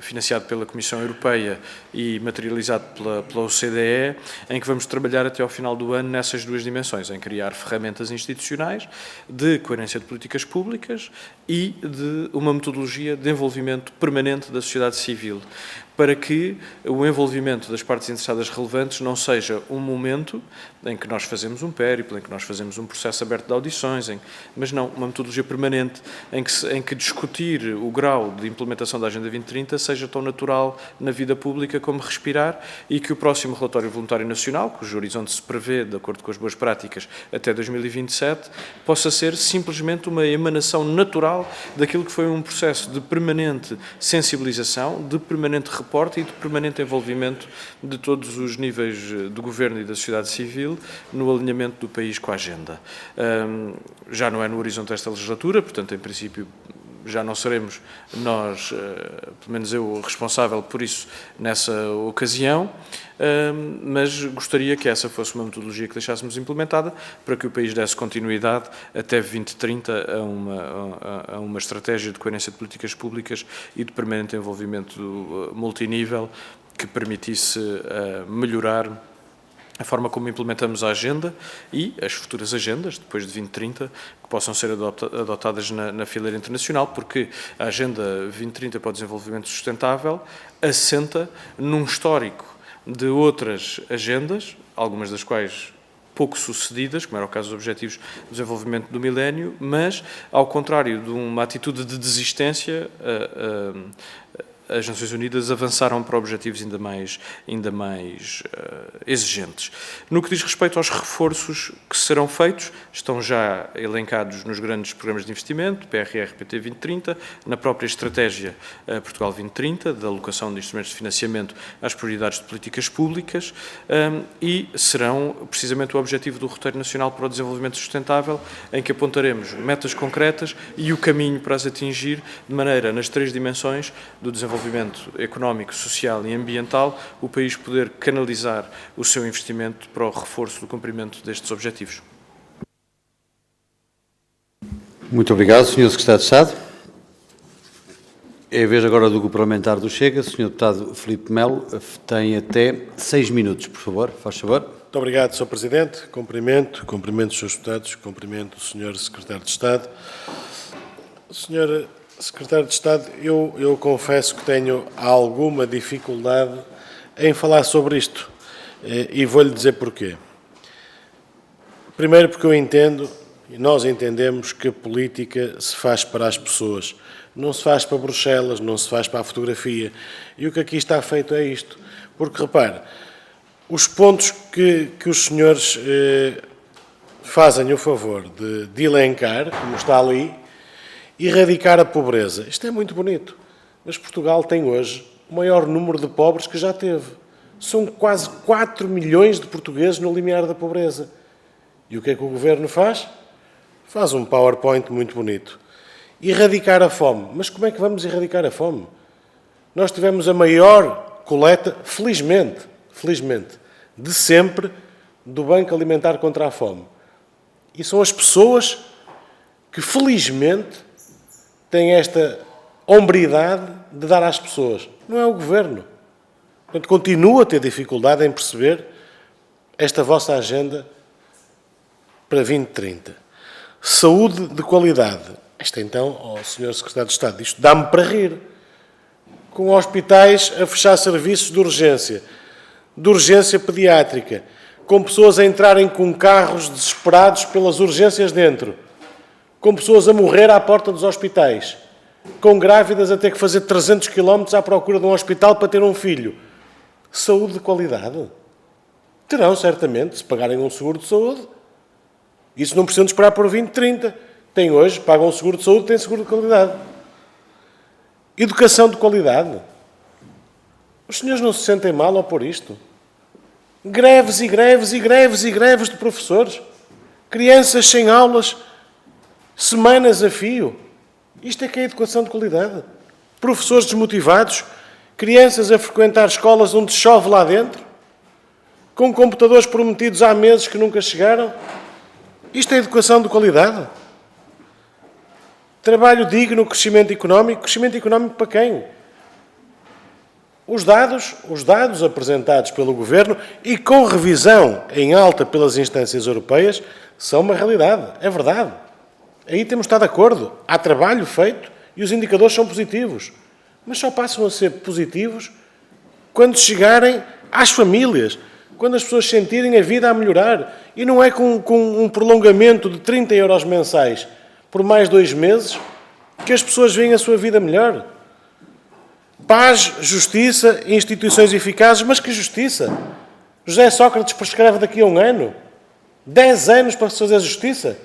financiado pela Comissão Europeia e materializado pela OCDE, em que vamos trabalhar até ao final do ano nessas duas dimensões, em criar ferramentas institucionais de coerência de políticas públicas e de uma metodologia de envolvimento permanente da sociedade civil, para que o envolvimento das partes interessadas relevantes não seja um momento em que nós fazemos um périplo, em que nós fazemos um processo aberto de audições, mas não uma metodologia permanente em que discutir o grau de implementação da Agenda 2030 seja tão natural na vida pública como respirar, e que o próximo relatório voluntário nacional, cujo horizonte se prevê, de acordo com as boas práticas, até 2027, possa ser simplesmente uma emanação natural daquilo que foi um processo de permanente sensibilização, de permanente reporte e de permanente envolvimento de todos os níveis do governo e da sociedade civil no alinhamento do país com a agenda. Já não é no horizonte desta legislatura, portanto, em princípio, já não seremos nós, pelo menos eu, responsável por isso nessa ocasião, mas gostaria que essa fosse uma metodologia que deixássemos implementada para que o país desse continuidade até 2030 a uma estratégia de coerência de políticas públicas e de permanente envolvimento multinível que permitisse melhorar a forma como implementamos a agenda e as futuras agendas, depois de 2030, que possam ser adotadas na fileira internacional, porque a Agenda 2030 para o Desenvolvimento Sustentável assenta num histórico de outras agendas, algumas das quais pouco sucedidas, como era o caso dos Objetivos de Desenvolvimento do Milénio, mas, ao contrário de uma atitude de desistência, as Nações Unidas avançaram para objetivos ainda mais exigentes. No que diz respeito aos reforços que serão feitos, estão já elencados nos grandes programas de investimento, PRR, PT 2030, na própria estratégia Portugal 2030, da alocação de instrumentos de financiamento às prioridades de políticas públicas, e serão precisamente o objetivo do Roteiro Nacional para o Desenvolvimento Sustentável, em que apontaremos metas concretas e o caminho para as atingir, de maneira, nas 3 dimensões do desenvolvimento económico, social e ambiental, o país poder canalizar o seu investimento para o reforço do cumprimento destes objetivos. Muito obrigado, Sr. Secretário de Estado. É a vez agora do Grupo Parlamentar do Chega. Sr. Deputado Filipe Melo tem até 6 minutos, por favor. Faz favor. Muito obrigado, Sr. Presidente. Cumprimento os Srs. Deputados, cumprimento o Sr. Secretário de Estado. Sr. Secretário de Estado, eu confesso que tenho alguma dificuldade em falar sobre isto e vou-lhe dizer porquê. Primeiro porque eu entendo, e nós entendemos, que a política se faz para as pessoas, não se faz para Bruxelas, não se faz para a fotografia. E o que aqui está feito é isto. Porque, repare, os pontos que os senhores fazem o favor de elencar, como está ali, erradicar a pobreza. Isto é muito bonito, mas Portugal tem hoje o maior número de pobres que já teve. São quase 4 milhões de portugueses no limiar da pobreza. E o que é que o Governo faz? Faz um PowerPoint muito bonito. Erradicar a fome. Mas como é que vamos erradicar a fome? Nós tivemos a maior coleta, felizmente, de sempre, do Banco Alimentar contra a Fome. E são as pessoas que, felizmente, têm esta hombridade de dar às pessoas. Não é o Governo. Portanto, continuo a ter dificuldade em perceber esta vossa agenda para 2030. Saúde de qualidade. Esta, então, ao Sr. Secretário de Estado, isto dá-me para rir. Com hospitais a fechar serviços de urgência pediátrica, com pessoas a entrarem com carros desesperados pelas urgências dentro, com pessoas a morrer à porta dos hospitais, com grávidas a ter que fazer 300 km à procura de um hospital para ter um filho. Saúde de qualidade? Terão, certamente, se pagarem um seguro de saúde. Isso não precisam de esperar por 2030. Tem hoje, pagam um seguro de saúde, têm seguro de qualidade. Educação de qualidade. Os senhores não se sentem mal ao pôr isto? Greves e greves e greves e greves de professores. Crianças sem aulas, semanas a fio. Isto é que é educação de qualidade. Professores desmotivados, crianças a frequentar escolas onde chove lá dentro, com computadores prometidos há meses que nunca chegaram. Isto é educação de qualidade. Trabalho digno, crescimento económico para quem? Os dados apresentados pelo Governo e com revisão em alta pelas instâncias europeias são uma realidade, é verdade. Aí temos estado de acordo. Há trabalho feito e os indicadores são positivos. Mas só passam a ser positivos quando chegarem às famílias, quando as pessoas sentirem a vida a melhorar. E não é com um prolongamento de 30 euros mensais por mais 2 meses que as pessoas veem a sua vida melhor. Paz, justiça, instituições eficazes, mas que justiça? José Sócrates prescreve daqui a 1 ano. 10 anos para se fazer justiça.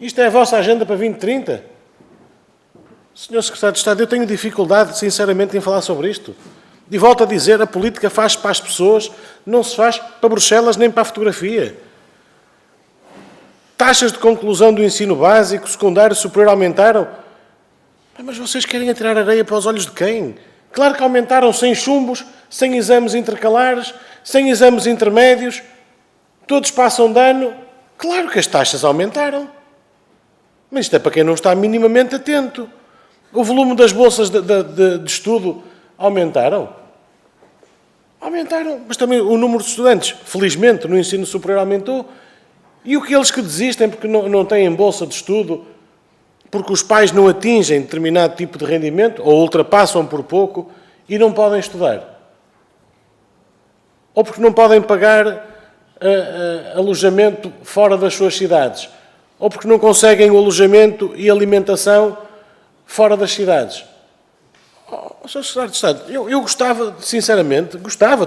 Isto é a vossa agenda para 2030? Sr. Secretário de Estado, eu tenho dificuldade, sinceramente, em falar sobre isto. E volto a dizer, a política faz para as pessoas, não se faz para Bruxelas nem para a fotografia. Taxas de conclusão do ensino básico, secundário, superior aumentaram. Mas vocês querem atirar areia para os olhos de quem? Claro que aumentaram sem chumbos, sem exames intercalares, sem exames intermédios. Todos passam de ano. Claro que as taxas aumentaram. Mas isto é para quem não está minimamente atento. O volume das bolsas de estudo aumentaram? Aumentaram. Mas também o número de estudantes, felizmente, no ensino superior aumentou. E aqueles que desistem porque não têm bolsa de estudo, porque os pais não atingem determinado tipo de rendimento, ou ultrapassam por pouco, e não podem estudar. Ou porque não podem pagar alojamento fora das suas cidades. Ou porque não conseguem o alojamento e alimentação fora das cidades. Sr. Secretário de Estado, eu gostava, sinceramente,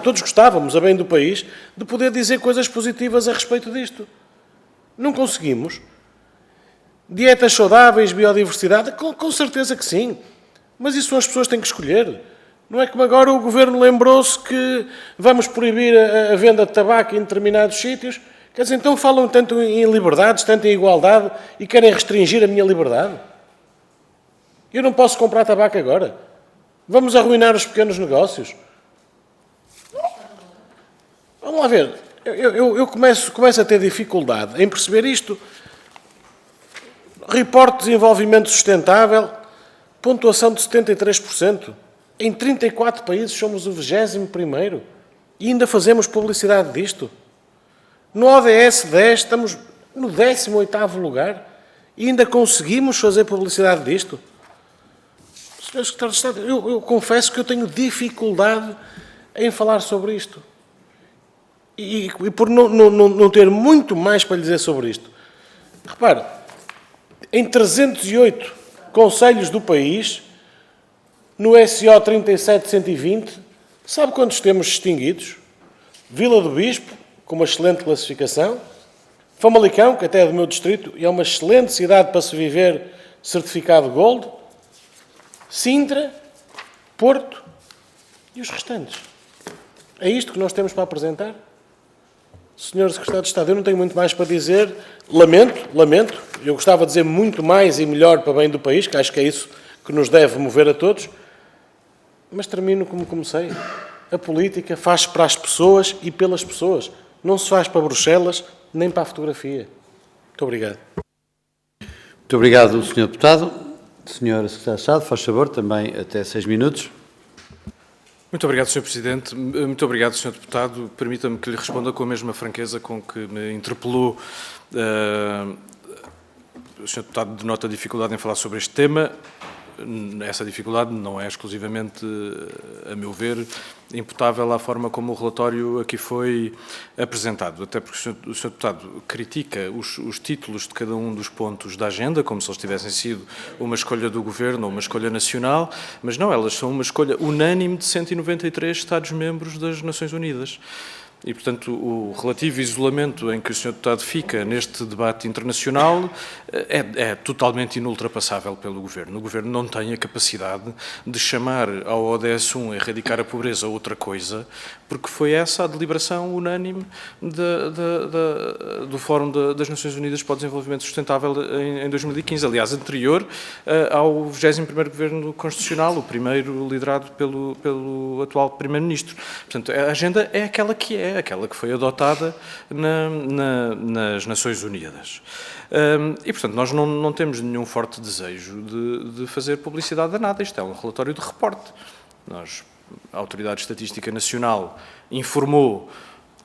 todos gostávamos, a bem do país, de poder dizer coisas positivas a respeito disto. Não conseguimos. Dietas saudáveis, biodiversidade, com certeza que sim. Mas isso são as pessoas que têm que escolher. Não é como agora o Governo lembrou-se que vamos proibir a venda de tabaco em determinados sítios. Quer dizer, então falam tanto em liberdades, tanto em igualdade e querem restringir a minha liberdade. Eu não posso comprar tabaco agora. Vamos arruinar os pequenos negócios. Vamos lá ver. Eu começo a ter dificuldade em perceber isto. Reporte de desenvolvimento sustentável, pontuação de 73%. Em 34 países somos o 21º. E ainda fazemos publicidade disto. No ODS 10 estamos no 18º lugar. E ainda conseguimos fazer publicidade disto. Sr. Secretário de Estado, eu confesso que eu tenho dificuldade em falar sobre isto. E por não ter muito mais para lhe dizer sobre isto. Repare, em 308 concelhos do país, no SO 37120, sabe quantos temos distinguidos? Vila do Bispo, com uma excelente classificação. Famalicão, que até é do meu distrito, e é uma excelente cidade para se viver, certificado Gold. Sintra, Porto e os restantes. É isto que nós temos para apresentar? Senhor Secretário de Estado, eu não tenho muito mais para dizer. Lamento. Eu gostava de dizer muito mais e melhor para bem do país, que acho que é isso que nos deve mover a todos. Mas termino como comecei. A política faz para as pessoas e pelas pessoas. Não se faz para Bruxelas nem para a fotografia. Muito obrigado. Muito obrigado, Sr. Deputado. Senhora Secretária de Estado, faz favor, também até 6 minutos. Muito obrigado, Sr. Presidente. Muito obrigado, Sr. Deputado. Permita-me que lhe responda com a mesma franqueza com que me interpelou. O Sr. Deputado denota dificuldade em falar sobre este tema. Essa dificuldade não é exclusivamente, a meu ver, imputável à forma como o relatório aqui foi apresentado, até porque o Sr. Deputado critica os títulos de cada um dos pontos da agenda, como se eles tivessem sido uma escolha do Governo ou uma escolha nacional, mas não, elas são uma escolha unânime de 193 Estados-membros das Nações Unidas. E, portanto, o relativo isolamento em que o Sr. Deputado fica neste debate internacional é totalmente inultrapassável pelo Governo. O Governo não tem a capacidade de chamar ao ODS 1 a erradicar a pobreza outra coisa, porque foi essa a deliberação unânime do Fórum das Nações Unidas para o Desenvolvimento Sustentável em 2015, aliás, anterior ao 21º Governo Constitucional, o primeiro liderado pelo atual Primeiro-Ministro. Portanto, a agenda é aquela que é, aquela que foi adotada nas Nações Unidas. E, portanto, nós não temos nenhum forte desejo de fazer publicidade a nada. Isto é um relatório de reporte. A Autoridade de Estatística Nacional informou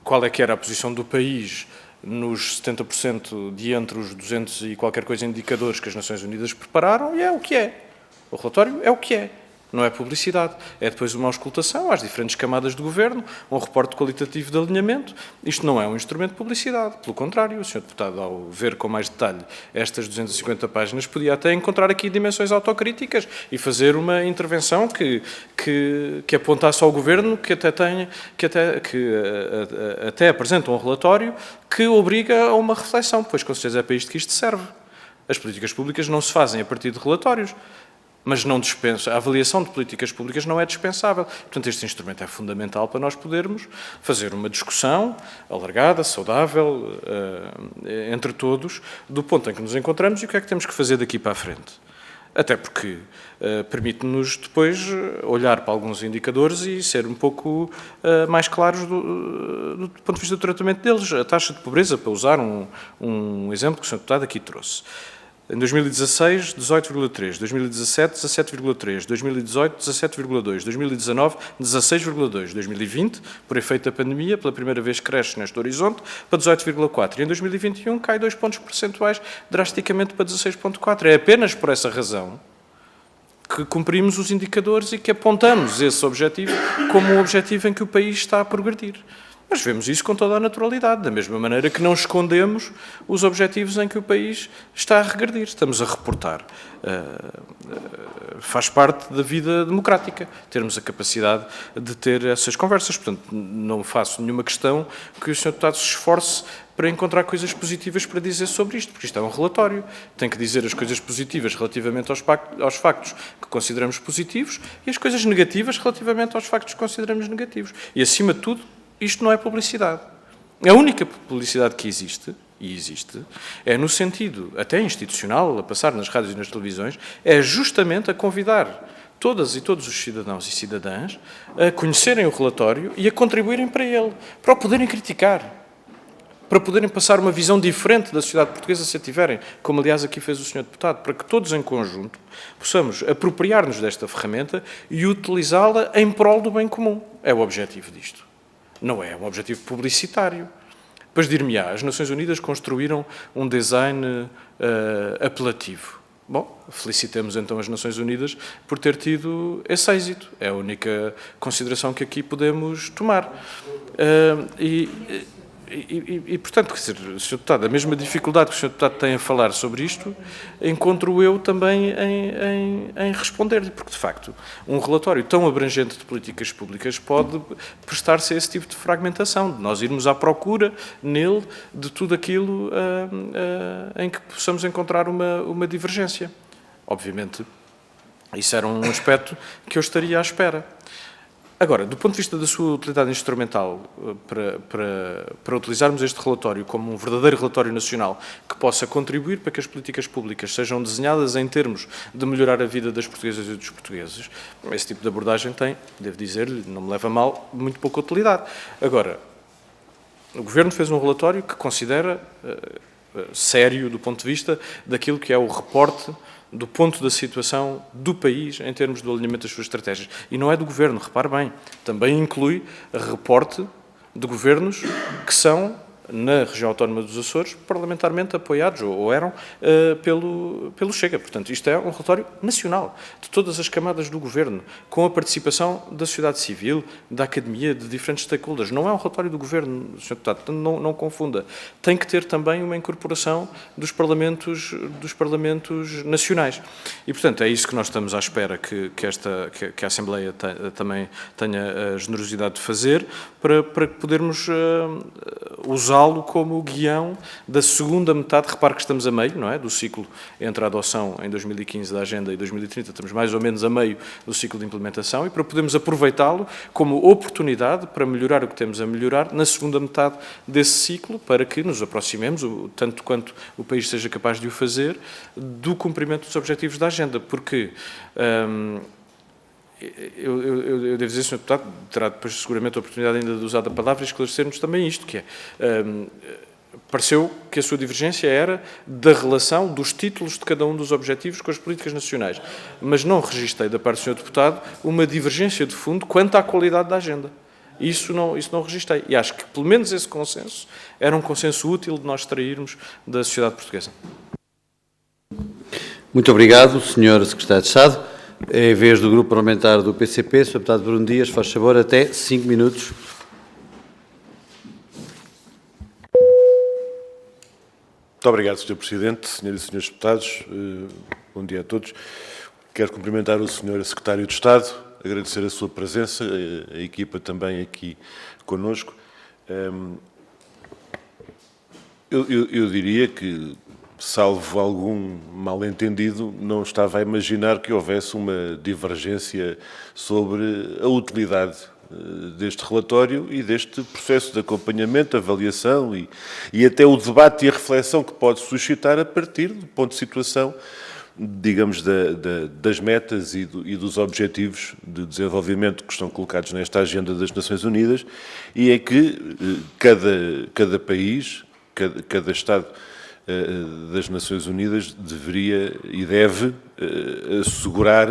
qual é que era a posição do país nos 70% de entre os 200 e qualquer coisa indicadores que as Nações Unidas prepararam, e é o que é. O relatório é o que é. Não é publicidade, é depois uma auscultação às diferentes camadas do Governo, um reporte qualitativo de alinhamento. Isto não é um instrumento de publicidade, pelo contrário, o Sr. Deputado, ao ver com mais detalhe estas 250 páginas, podia até encontrar aqui dimensões autocríticas e fazer uma intervenção que apontasse ao Governo, que até apresenta um relatório que obriga a uma reflexão, pois com certeza é para isto que isto serve. As políticas públicas não se fazem a partir de relatórios, mas não dispensa. A avaliação de políticas públicas não é dispensável. Portanto, este instrumento é fundamental para nós podermos fazer uma discussão alargada, saudável, entre todos, do ponto em que nos encontramos e o que é que temos que fazer daqui para a frente. Até porque permite-nos depois olhar para alguns indicadores e ser um pouco mais claros do ponto de vista do tratamento deles. A taxa de pobreza, para usar um exemplo que o Sr. Deputado aqui trouxe. Em 2016, 18,3%, 2017, 17,3%, 2018, 17,2%, 2019, 16,2%, 2020, por efeito da pandemia, pela primeira vez cresce neste horizonte para 18,4%, e em 2021 cai 2 pontos percentuais drasticamente para 16,4%. É apenas por essa razão que cumprimos os indicadores e que apontamos esse objetivo como um objetivo em que o país está a progredir. Mas vemos isso com toda a naturalidade, da mesma maneira que não escondemos os objetivos em que o país está a regredir. Estamos a reportar. Faz parte da vida democrática, termos a capacidade de ter essas conversas. Portanto, não faço nenhuma questão que o Sr. Deputado se esforce para encontrar coisas positivas para dizer sobre isto, porque isto é um relatório. Tem que dizer as coisas positivas relativamente aos factos que consideramos positivos e as coisas negativas relativamente aos factos que consideramos negativos. E, acima de tudo, isto não é publicidade. A única publicidade que existe, e existe, é no sentido até institucional, a passar nas rádios e nas televisões, é justamente a convidar todas e todos os cidadãos e cidadãs a conhecerem o relatório e a contribuírem para ele, para o poderem criticar, para poderem passar uma visão diferente da sociedade portuguesa se a tiverem, como aliás aqui fez o Sr. Deputado, para que todos em conjunto possamos apropriar-nos desta ferramenta e utilizá-la em prol do bem comum. É o objetivo disto. Não é um objetivo publicitário. Depois dir-me-á, as Nações Unidas construíram um design apelativo. Bom, felicitemos então as Nações Unidas por ter tido esse êxito. É a única consideração que aqui podemos tomar. Portanto, quer dizer, Sr. Deputado, a mesma dificuldade que o Sr. Deputado tem a falar sobre isto, encontro eu também em responder-lhe, porque, de facto, um relatório tão abrangente de políticas públicas pode prestar-se a esse tipo de fragmentação, de nós irmos à procura, nele, de tudo aquilo em que possamos encontrar uma divergência. Obviamente, isso era um aspecto que eu estaria à espera. Agora, do ponto de vista da sua utilidade instrumental para utilizarmos este relatório como um verdadeiro relatório nacional que possa contribuir para que as políticas públicas sejam desenhadas em termos de melhorar a vida das portuguesas e dos portugueses, esse tipo de abordagem tem, devo dizer-lhe, não me leva a mal, muito pouca utilidade. Agora, o Governo fez um relatório que considera sério do ponto de vista daquilo que é o reporte do ponto da situação do país em termos do alinhamento das suas estratégias. E não é do Governo, repare bem, também inclui reporte de governos que são, na região autónoma dos Açores, parlamentarmente apoiados, ou eram, pelo Chega. Portanto, isto é um relatório nacional, de todas as camadas do Governo, com a participação da sociedade civil, da academia, de diferentes stakeholders. Não é um relatório do Governo, Sr. Deputado, não confunda. Tem que ter também uma incorporação dos parlamentos nacionais. E, portanto, é isso que nós estamos à espera que a Assembleia também tenha a generosidade de fazer, para podermos usá-lo como o guião da segunda metade. Repare que estamos a meio, não é, do ciclo entre a adoção em 2015 da Agenda e 2030, estamos mais ou menos a meio do ciclo de implementação, e para podermos aproveitá-lo como oportunidade para melhorar o que temos a melhorar na segunda metade desse ciclo, para que nos aproximemos, tanto quanto o país seja capaz de o fazer, do cumprimento dos objetivos da Agenda, porque eu devo dizer, Sr. Deputado, terá depois seguramente a oportunidade ainda de usar a palavra e esclarecermos também isto, que é, pareceu que a sua divergência era da relação dos títulos de cada um dos objetivos com as políticas nacionais, mas não registrei da parte do Sr. Deputado uma divergência de fundo quanto à qualidade da agenda. Isso não registrei. E acho que, pelo menos, esse consenso era um consenso útil de nós extrairmos da sociedade portuguesa. Muito obrigado, Sr. Secretário de Estado. É a vez do Grupo Parlamentar do PCP, Sr. Deputado Bruno Dias, faz favor, até 5 minutos. Muito obrigado, Sr. Presidente, Senhoras e Senhores Deputados. Bom dia a todos. Quero cumprimentar o Sr. Secretário de Estado, agradecer a sua presença, a equipa também aqui conosco. Eu diria que, salvo algum mal-entendido, não estava a imaginar que houvesse uma divergência sobre a utilidade deste relatório e deste processo de acompanhamento, avaliação e até o debate e a reflexão que pode suscitar a partir do ponto de situação, digamos, das metas e dos objetivos de desenvolvimento que estão colocados nesta agenda das Nações Unidas, e é que cada país, cada Estado das Nações Unidas deveria e deve assegurar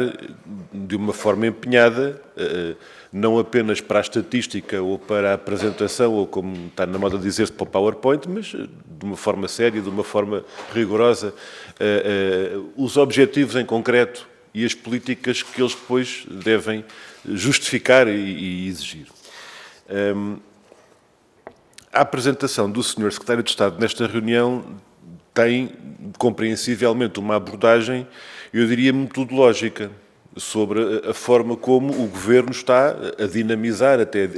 de uma forma empenhada, não apenas para a estatística ou para a apresentação, ou como está na moda dizer-se, para o PowerPoint, mas de uma forma séria, de uma forma rigorosa, os objetivos em concreto e as políticas que eles depois devem justificar e exigir. a apresentação do Sr. Secretário de Estado nesta reunião tem, compreensivelmente, uma abordagem, eu diria, metodológica, sobre a forma como o Governo está a dinamizar, até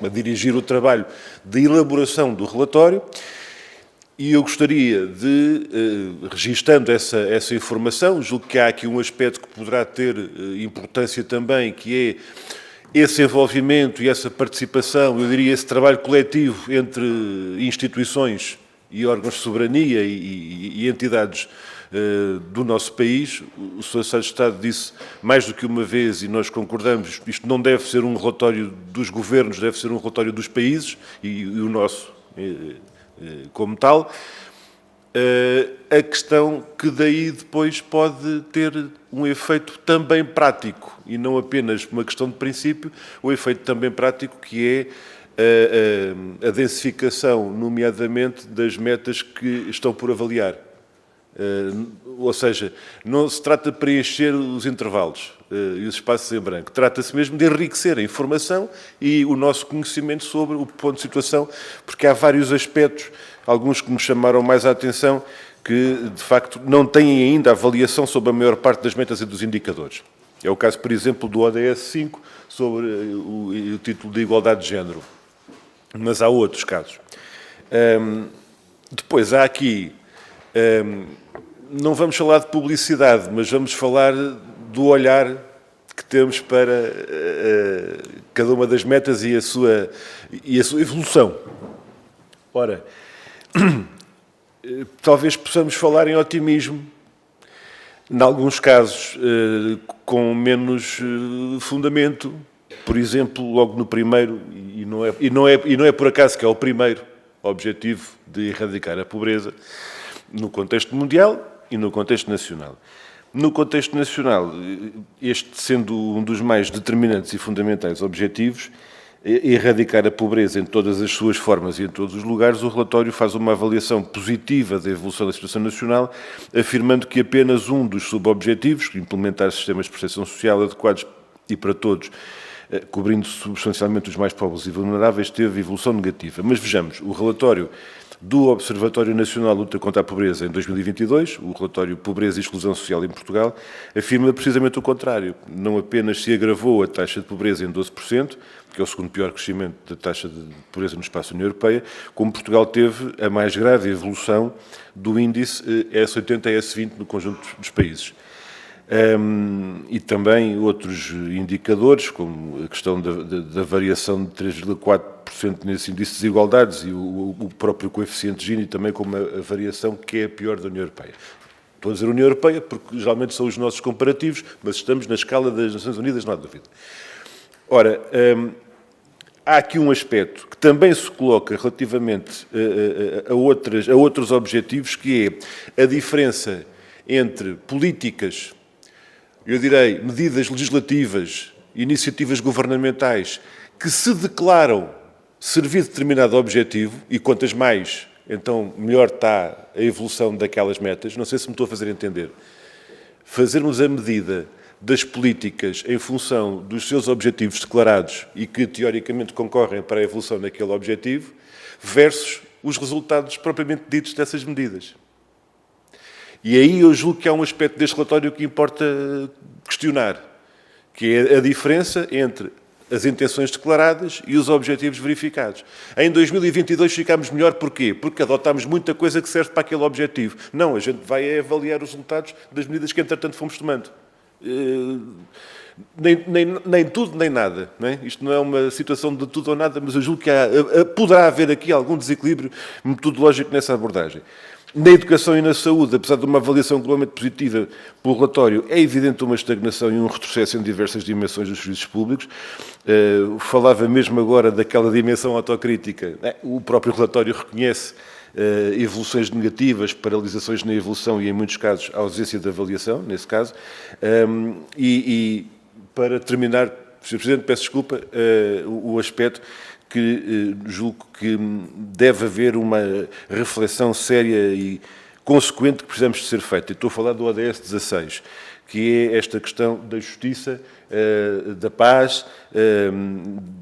a dirigir o trabalho de elaboração do relatório. E eu gostaria de, registando essa informação, julgo que há aqui um aspecto que poderá ter importância também, que é esse envolvimento e essa participação, eu diria, esse trabalho coletivo entre instituições e órgãos de soberania e entidades do nosso país. O Sr. Secretário de Estado disse mais do que uma vez, e nós concordamos, isto não deve ser um relatório dos governos, deve ser um relatório dos países, e o nosso como tal. A questão que daí depois pode ter um efeito também prático, e não apenas uma questão de princípio, o efeito também prático, que é a densificação, nomeadamente, das metas que estão por avaliar. Ou seja, não se trata de preencher os intervalos e os espaços em branco, trata-se mesmo de enriquecer a informação e o nosso conhecimento sobre o ponto de situação, porque há vários aspectos, alguns que nos chamaram mais a atenção, que de facto não têm ainda avaliação sobre a maior parte das metas e dos indicadores. É o caso, por exemplo, do ODS 5, sobre o título de igualdade de género. Mas há outros casos. Depois há aqui... não vamos falar de publicidade, mas vamos falar do olhar que temos para cada uma das metas e a sua evolução. Ora, talvez possamos falar em otimismo, em alguns casos com menos fundamento. Por exemplo, logo no primeiro, e não é por acaso que é o primeiro objetivo de erradicar a pobreza, no contexto mundial e no contexto nacional. No contexto nacional, este sendo um dos mais determinantes e fundamentais objetivos, erradicar a pobreza em todas as suas formas e em todos os lugares, o relatório faz uma avaliação positiva da evolução da situação nacional, afirmando que apenas um dos subobjetivos, implementar sistemas de proteção social adequados e para todos, cobrindo substancialmente os mais pobres e vulneráveis, teve evolução negativa. Mas vejamos, o relatório do Observatório Nacional de Luta contra a Pobreza em 2022, o relatório Pobreza e Exclusão Social em Portugal, afirma precisamente o contrário. Não apenas se agravou a taxa de pobreza em 12%, que é o segundo pior crescimento da taxa de pobreza no espaço da União Europeia, como Portugal teve a mais grave evolução do índice S80 e S20 no conjunto dos países. E também outros indicadores, como a questão da variação de 3,4% nesse índice de desigualdades e o próprio coeficiente Gini, também como a variação que é a pior da União Europeia. Estou a dizer União Europeia porque geralmente são os nossos comparativos, mas estamos na escala das Nações Unidas, não há dúvida. Ora, há aqui um aspecto que também se coloca relativamente a outros objetivos, que é a diferença entre políticas, eu direi, medidas legislativas, iniciativas governamentais, que se declaram servir determinado objetivo, e quantas mais, então melhor está a evolução daquelas metas. Não sei se me estou a fazer entender. Fazermos a medida das políticas em função dos seus objetivos declarados e que, teoricamente, concorrem para a evolução daquele objetivo, versus os resultados propriamente ditos dessas medidas. E aí eu julgo que há um aspecto deste relatório que importa questionar, que é a diferença entre as intenções declaradas e os objetivos verificados. Em 2022 ficámos melhor, porquê? Porque adotámos muita coisa que serve para aquele objetivo. Não, a gente vai avaliar os resultados das medidas que, entretanto, fomos tomando. Nem tudo, nem nada. Não é? Isto não é uma situação de tudo ou nada, mas eu julgo que poderá haver aqui algum desequilíbrio metodológico nessa abordagem. Na educação e na saúde, apesar de uma avaliação globalmente positiva pelo relatório, é evidente uma estagnação e um retrocesso em diversas dimensões dos serviços públicos. Falava mesmo agora daquela dimensão autocrítica. O próprio relatório reconhece evoluções negativas, paralisações na evolução e, em muitos casos, a ausência de avaliação, nesse caso. E para terminar, Sr. Presidente, peço desculpa, o aspecto que julgo que deve haver uma reflexão séria e consequente que precisamos de ser feita. Estou a falar do ODS 16, que é esta questão da justiça, da paz,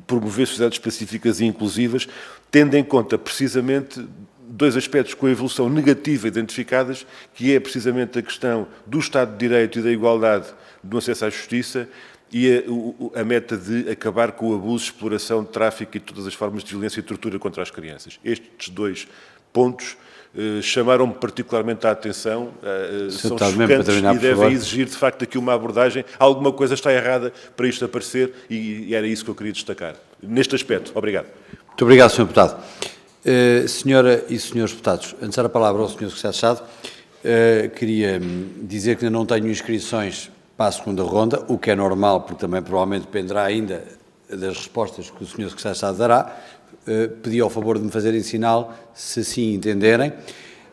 promover sociedades pacíficas e inclusivas, tendo em conta precisamente dois aspectos com a evolução negativa identificadas, que é precisamente a questão do Estado de Direito e da igualdade do acesso à justiça e a meta de acabar com o abuso, exploração, tráfico e todas as formas de violência e tortura contra as crianças. Estes dois pontos chamaram-me particularmente a atenção, são chocantes e devem exigir, de facto, aqui uma abordagem. Alguma coisa está errada para isto aparecer e era isso que eu queria destacar. Neste aspecto. Obrigado. Muito obrigado, Sr. Deputado. Senhora e senhores deputados, antes de dar a palavra ao Sr. Secretário de Estado, queria dizer que ainda não tenho inscrições para a segunda ronda, o que é normal, porque também provavelmente dependerá ainda das respostas que o Sr. Secretário de Estado dará. Pedi ao favor de me fazerem sinal, se assim entenderem,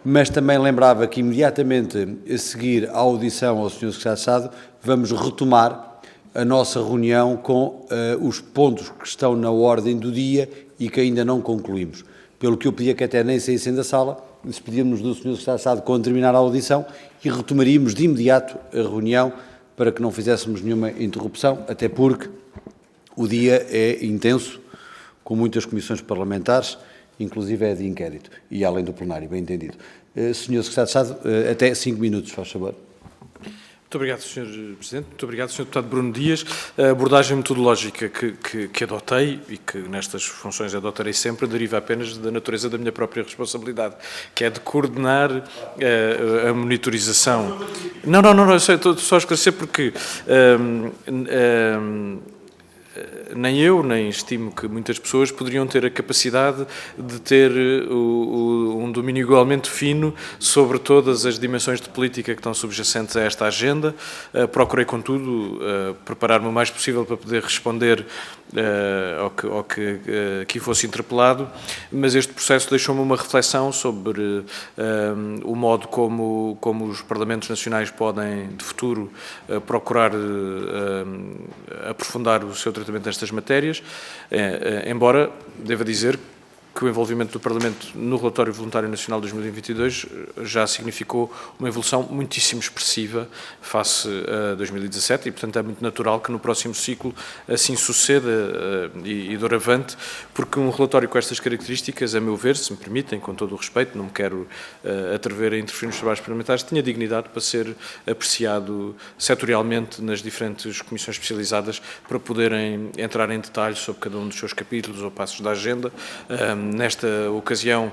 mas também lembrava que imediatamente a seguir à audição ao Sr. Secretário de Estado, vamos retomar a nossa reunião com os pontos que estão na ordem do dia e que ainda não concluímos. Pelo que eu pedia que até nem saíssem da sala, despedíamos do Sr. Secretário de Estado quando terminar a audição e retomaríamos de imediato a reunião para que não fizéssemos nenhuma interrupção, até porque o dia é intenso, com muitas comissões parlamentares, inclusive é de inquérito, e além do plenário, bem entendido. Sr. Secretário de Estado, até 5 minutos, faz favor. Muito obrigado, Sr. Presidente. Muito obrigado, Sr. Deputado Bruno Dias. A abordagem metodológica que adotei e que nestas funções adotarei sempre deriva apenas da natureza da minha própria responsabilidade, que é de coordenar a monitorização. Não, estou só a esclarecer porque nem eu, nem estimo que muitas pessoas poderiam ter a capacidade de ter um domínio igualmente fino sobre todas as dimensões de política que estão subjacentes a esta agenda. Procurei, contudo, preparar-me o mais possível para poder responder ao que aqui fosse interpelado, mas este processo deixou-me uma reflexão sobre o modo como os Parlamentos Nacionais podem, de futuro, procurar aprofundar o seu tratamento destas matérias, embora deva dizer que o envolvimento do Parlamento no Relatório Voluntário Nacional 2022 já significou uma evolução muitíssimo expressiva face a 2017 e, portanto, é muito natural que no próximo ciclo assim suceda e doravante, porque um relatório com estas características, a meu ver, se me permitem, com todo o respeito, não me quero atrever a interferir nos trabalhos parlamentares, tinha dignidade para ser apreciado setorialmente nas diferentes comissões especializadas para poderem entrar em detalhes sobre cada um dos seus capítulos ou passos da agenda. Nesta ocasião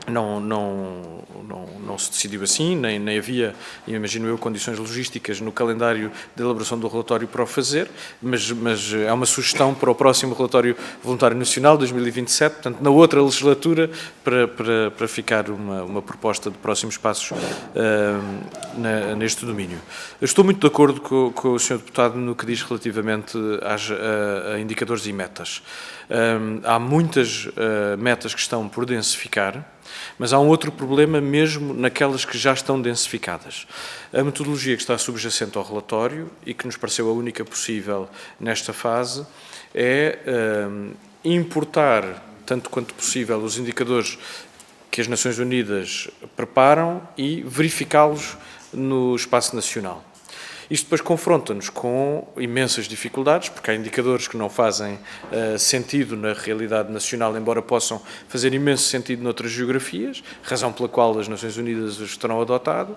não se decidiu assim, nem havia, imagino eu, condições logísticas no calendário de elaboração do relatório para o fazer, mas é uma sugestão para o próximo relatório voluntário nacional 2027, portanto, na outra legislatura, para ficar uma proposta de próximos passos neste domínio. Eu estou muito de acordo com o Sr. Deputado no que diz relativamente a indicadores e metas. Há muitas metas que estão por densificar, mas há um outro problema mesmo naquelas que já estão densificadas. A metodologia que está subjacente ao relatório e que nos pareceu a única possível nesta fase é importar, tanto quanto possível, os indicadores que as Nações Unidas preparam e verificá-los no espaço nacional. Isto depois confronta-nos com imensas dificuldades, porque há indicadores que não fazem sentido na realidade nacional, embora possam fazer imenso sentido noutras geografias, razão pela qual as Nações Unidas os terão adotado,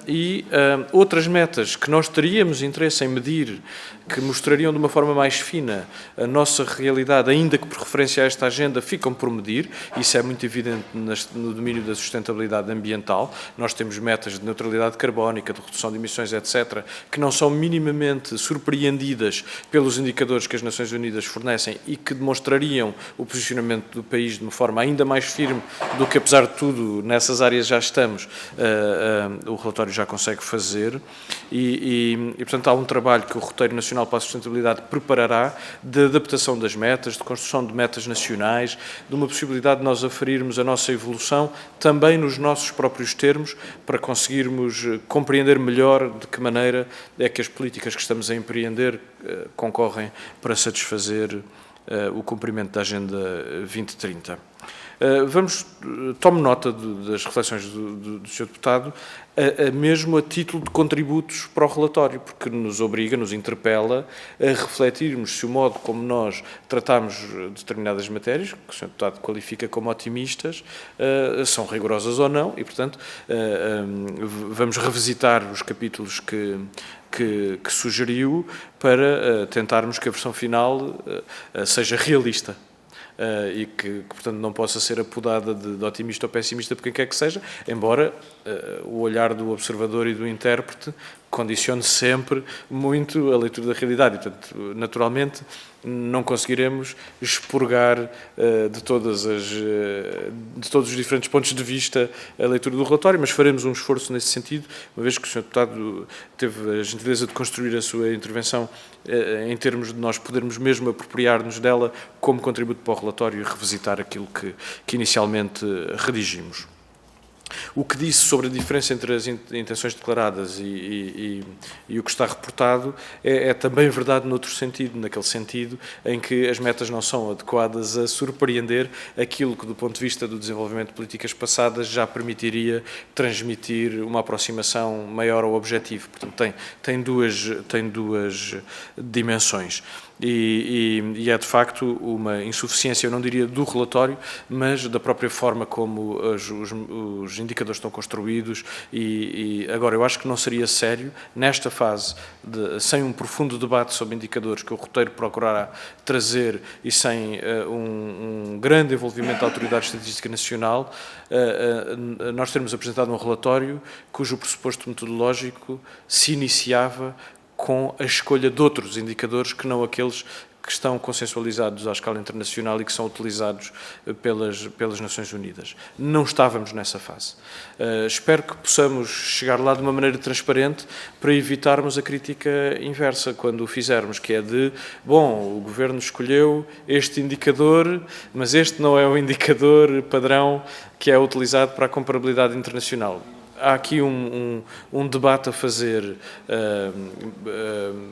e outras metas que nós teríamos interesse em medir, que mostrariam de uma forma mais fina a nossa realidade, ainda que por referência a esta agenda, ficam por medir. Isso é muito evidente no domínio da sustentabilidade ambiental. Nós temos metas de neutralidade carbónica, de redução de emissões, etc., que não são minimamente surpreendidas pelos indicadores que as Nações Unidas fornecem e que demonstrariam o posicionamento do país de uma forma ainda mais firme do que, apesar de tudo, nessas áreas já estamos, o relatório já consegue fazer. E, portanto, há um trabalho que o Roteiro Nacional para a Sustentabilidade preparará de adaptação das metas, de construção de metas nacionais, de uma possibilidade de nós aferirmos a nossa evolução também nos nossos próprios termos, para conseguirmos compreender melhor de que maneira é que as políticas que estamos a empreender concorrem para satisfazer o cumprimento da Agenda 2030. Tomo nota das reflexões do Sr. Deputado, mesmo a título de contributos para o relatório, porque nos obriga, nos interpela a refletirmos se o modo como nós tratamos determinadas matérias, que o Sr. Deputado qualifica como otimistas, são rigorosas ou não, e, portanto, vamos revisitar os capítulos que sugeriu para tentarmos que a versão final seja realista. E que, portanto, não possa ser apodada de otimista ou pessimista por quem quer que seja, embora o olhar do observador e do intérprete condicione sempre muito a leitura da realidade. E, portanto, naturalmente, não conseguiremos expurgar de todos os diferentes pontos de vista a leitura do relatório, mas faremos um esforço nesse sentido, uma vez que o Sr. Deputado teve a gentileza de construir a sua intervenção em termos de nós podermos mesmo apropriar-nos dela como contributo para o relatório e revisitar aquilo que inicialmente redigimos. O que disse sobre a diferença entre as intenções declaradas e o que está reportado é também verdade noutro sentido, naquele sentido em que as metas não são adequadas a surpreender aquilo que, do ponto de vista do desenvolvimento de políticas passadas, já permitiria transmitir uma aproximação maior ao objetivo. Portanto, tem duas dimensões. E é, de facto, uma insuficiência, eu não diria do relatório, mas da própria forma como os indicadores estão construídos e agora, eu acho que não seria sério, nesta fase, sem um profundo debate sobre indicadores que o roteiro procurará trazer e sem um grande envolvimento da Autoridade Estatística Nacional, nós termos apresentado um relatório cujo pressuposto metodológico se iniciava com a escolha de outros indicadores que não aqueles que estão consensualizados à escala internacional e que são utilizados pelas Nações Unidas. Não estávamos nessa fase. Espero que possamos chegar lá de uma maneira transparente para evitarmos a crítica inversa quando o fizermos, que é o Governo escolheu este indicador, mas este não é o indicador padrão que é utilizado para a comparabilidade internacional. Há aqui um debate a fazer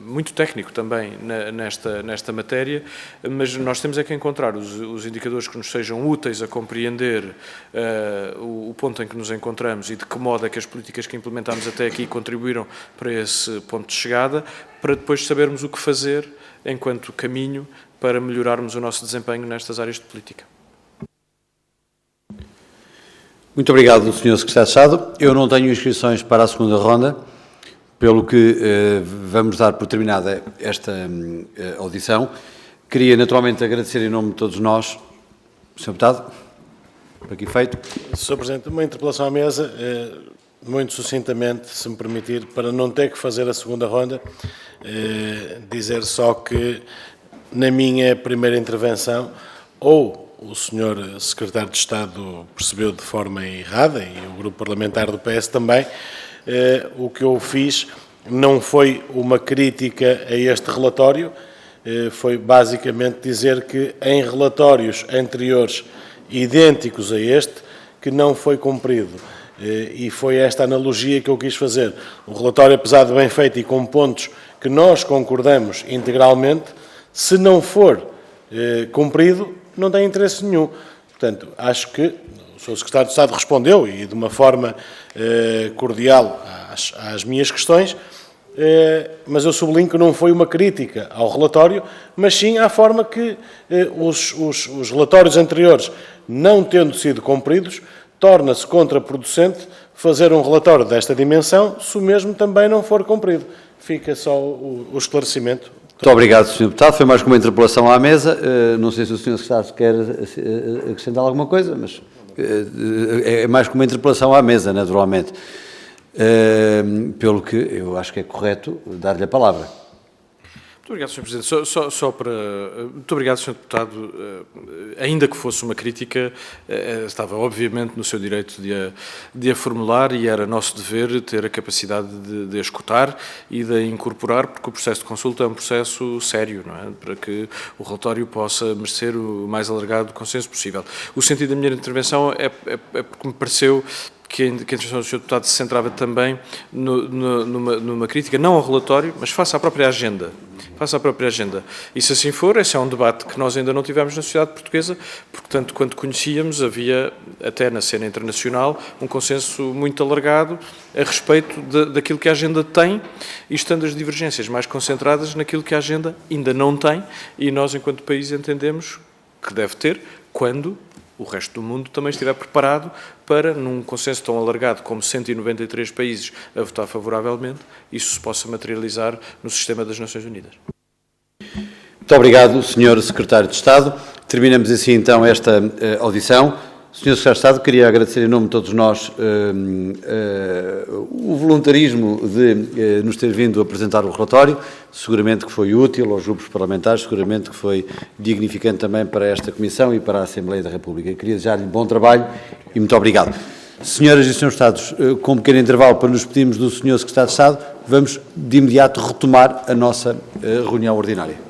muito técnico também nesta matéria, mas nós temos é que encontrar os indicadores que nos sejam úteis a compreender o ponto em que nos encontramos e de que modo é que as políticas que implementámos até aqui contribuíram para esse ponto de chegada, para depois sabermos o que fazer enquanto caminho para melhorarmos o nosso desempenho nestas áreas de política. Muito obrigado, Sr. Secretário de Estado. Eu não tenho inscrições para a segunda ronda, pelo que vamos dar por terminada esta audição. Queria, naturalmente, agradecer em nome de todos nós, Sr. Deputado, por aqui feito. Sr. Presidente, uma interpelação à mesa, muito sucintamente, se me permitir, para não ter que fazer a segunda ronda, dizer só que, na minha primeira intervenção, o Sr. Secretário de Estado percebeu de forma errada, e o Grupo Parlamentar do PS também, o que eu fiz não foi uma crítica a este relatório, foi basicamente dizer que em relatórios anteriores idênticos a este, que não foi cumprido. E foi esta analogia que eu quis fazer. O relatório, apesar de bem feito e com pontos que nós concordamos integralmente, se não for cumprido, não tem interesse nenhum. Portanto, acho que o Sr. Secretário de Estado respondeu, e de uma forma cordial, às minhas questões, mas eu sublinho que não foi uma crítica ao relatório, mas sim à forma que os relatórios anteriores, não tendo sido cumpridos, torna-se contraproducente fazer um relatório desta dimensão se o mesmo também não for cumprido. Fica só o esclarecimento. Muito obrigado, Sr. Deputado. Foi mais que uma interpelação à mesa. Não sei se o Sr. Secretário quer acrescentar alguma coisa, mas é mais que uma interpelação à mesa, naturalmente. Pelo que eu acho que é correto dar-lhe a palavra. Muito obrigado, Sr. Presidente. Muito obrigado, Sr. Deputado. Ainda que fosse uma crítica, estava obviamente no seu direito de a formular, e era nosso dever ter a capacidade de escutar e de a incorporar, porque o processo de consulta é um processo sério, não é? Para que o relatório possa merecer o mais alargado consenso possível. O sentido da minha intervenção é porque me pareceu que a intervenção do Sr. Deputado se centrava também numa crítica, não ao relatório, mas face à própria agenda. Face à própria agenda. E se assim for, esse é um debate que nós ainda não tivemos na sociedade portuguesa, porque tanto quanto conhecíamos, havia, até na cena internacional, um consenso muito alargado a respeito daquilo que a agenda tem, e estando as divergências mais concentradas naquilo que a agenda ainda não tem, e nós, enquanto país, entendemos que deve ter, quando o resto do mundo também estiver preparado para, num consenso tão alargado como 193 países a votar favoravelmente, isso se possa materializar no sistema das Nações Unidas. Muito obrigado, Sr. Secretário de Estado. Terminamos assim, então, esta audição. Sr. Secretário de Estado, queria agradecer em nome de todos nós o voluntarismo de nos ter vindo apresentar o relatório. Seguramente que foi útil aos grupos parlamentares, seguramente que foi dignificante também para esta Comissão e para a Assembleia da República. Queria desejar-lhe bom trabalho e muito obrigado. Senhoras e Srs. Estados, com um pequeno intervalo para nos despedirmos do Sr. Secretário de Estado, vamos de imediato retomar a nossa reunião ordinária.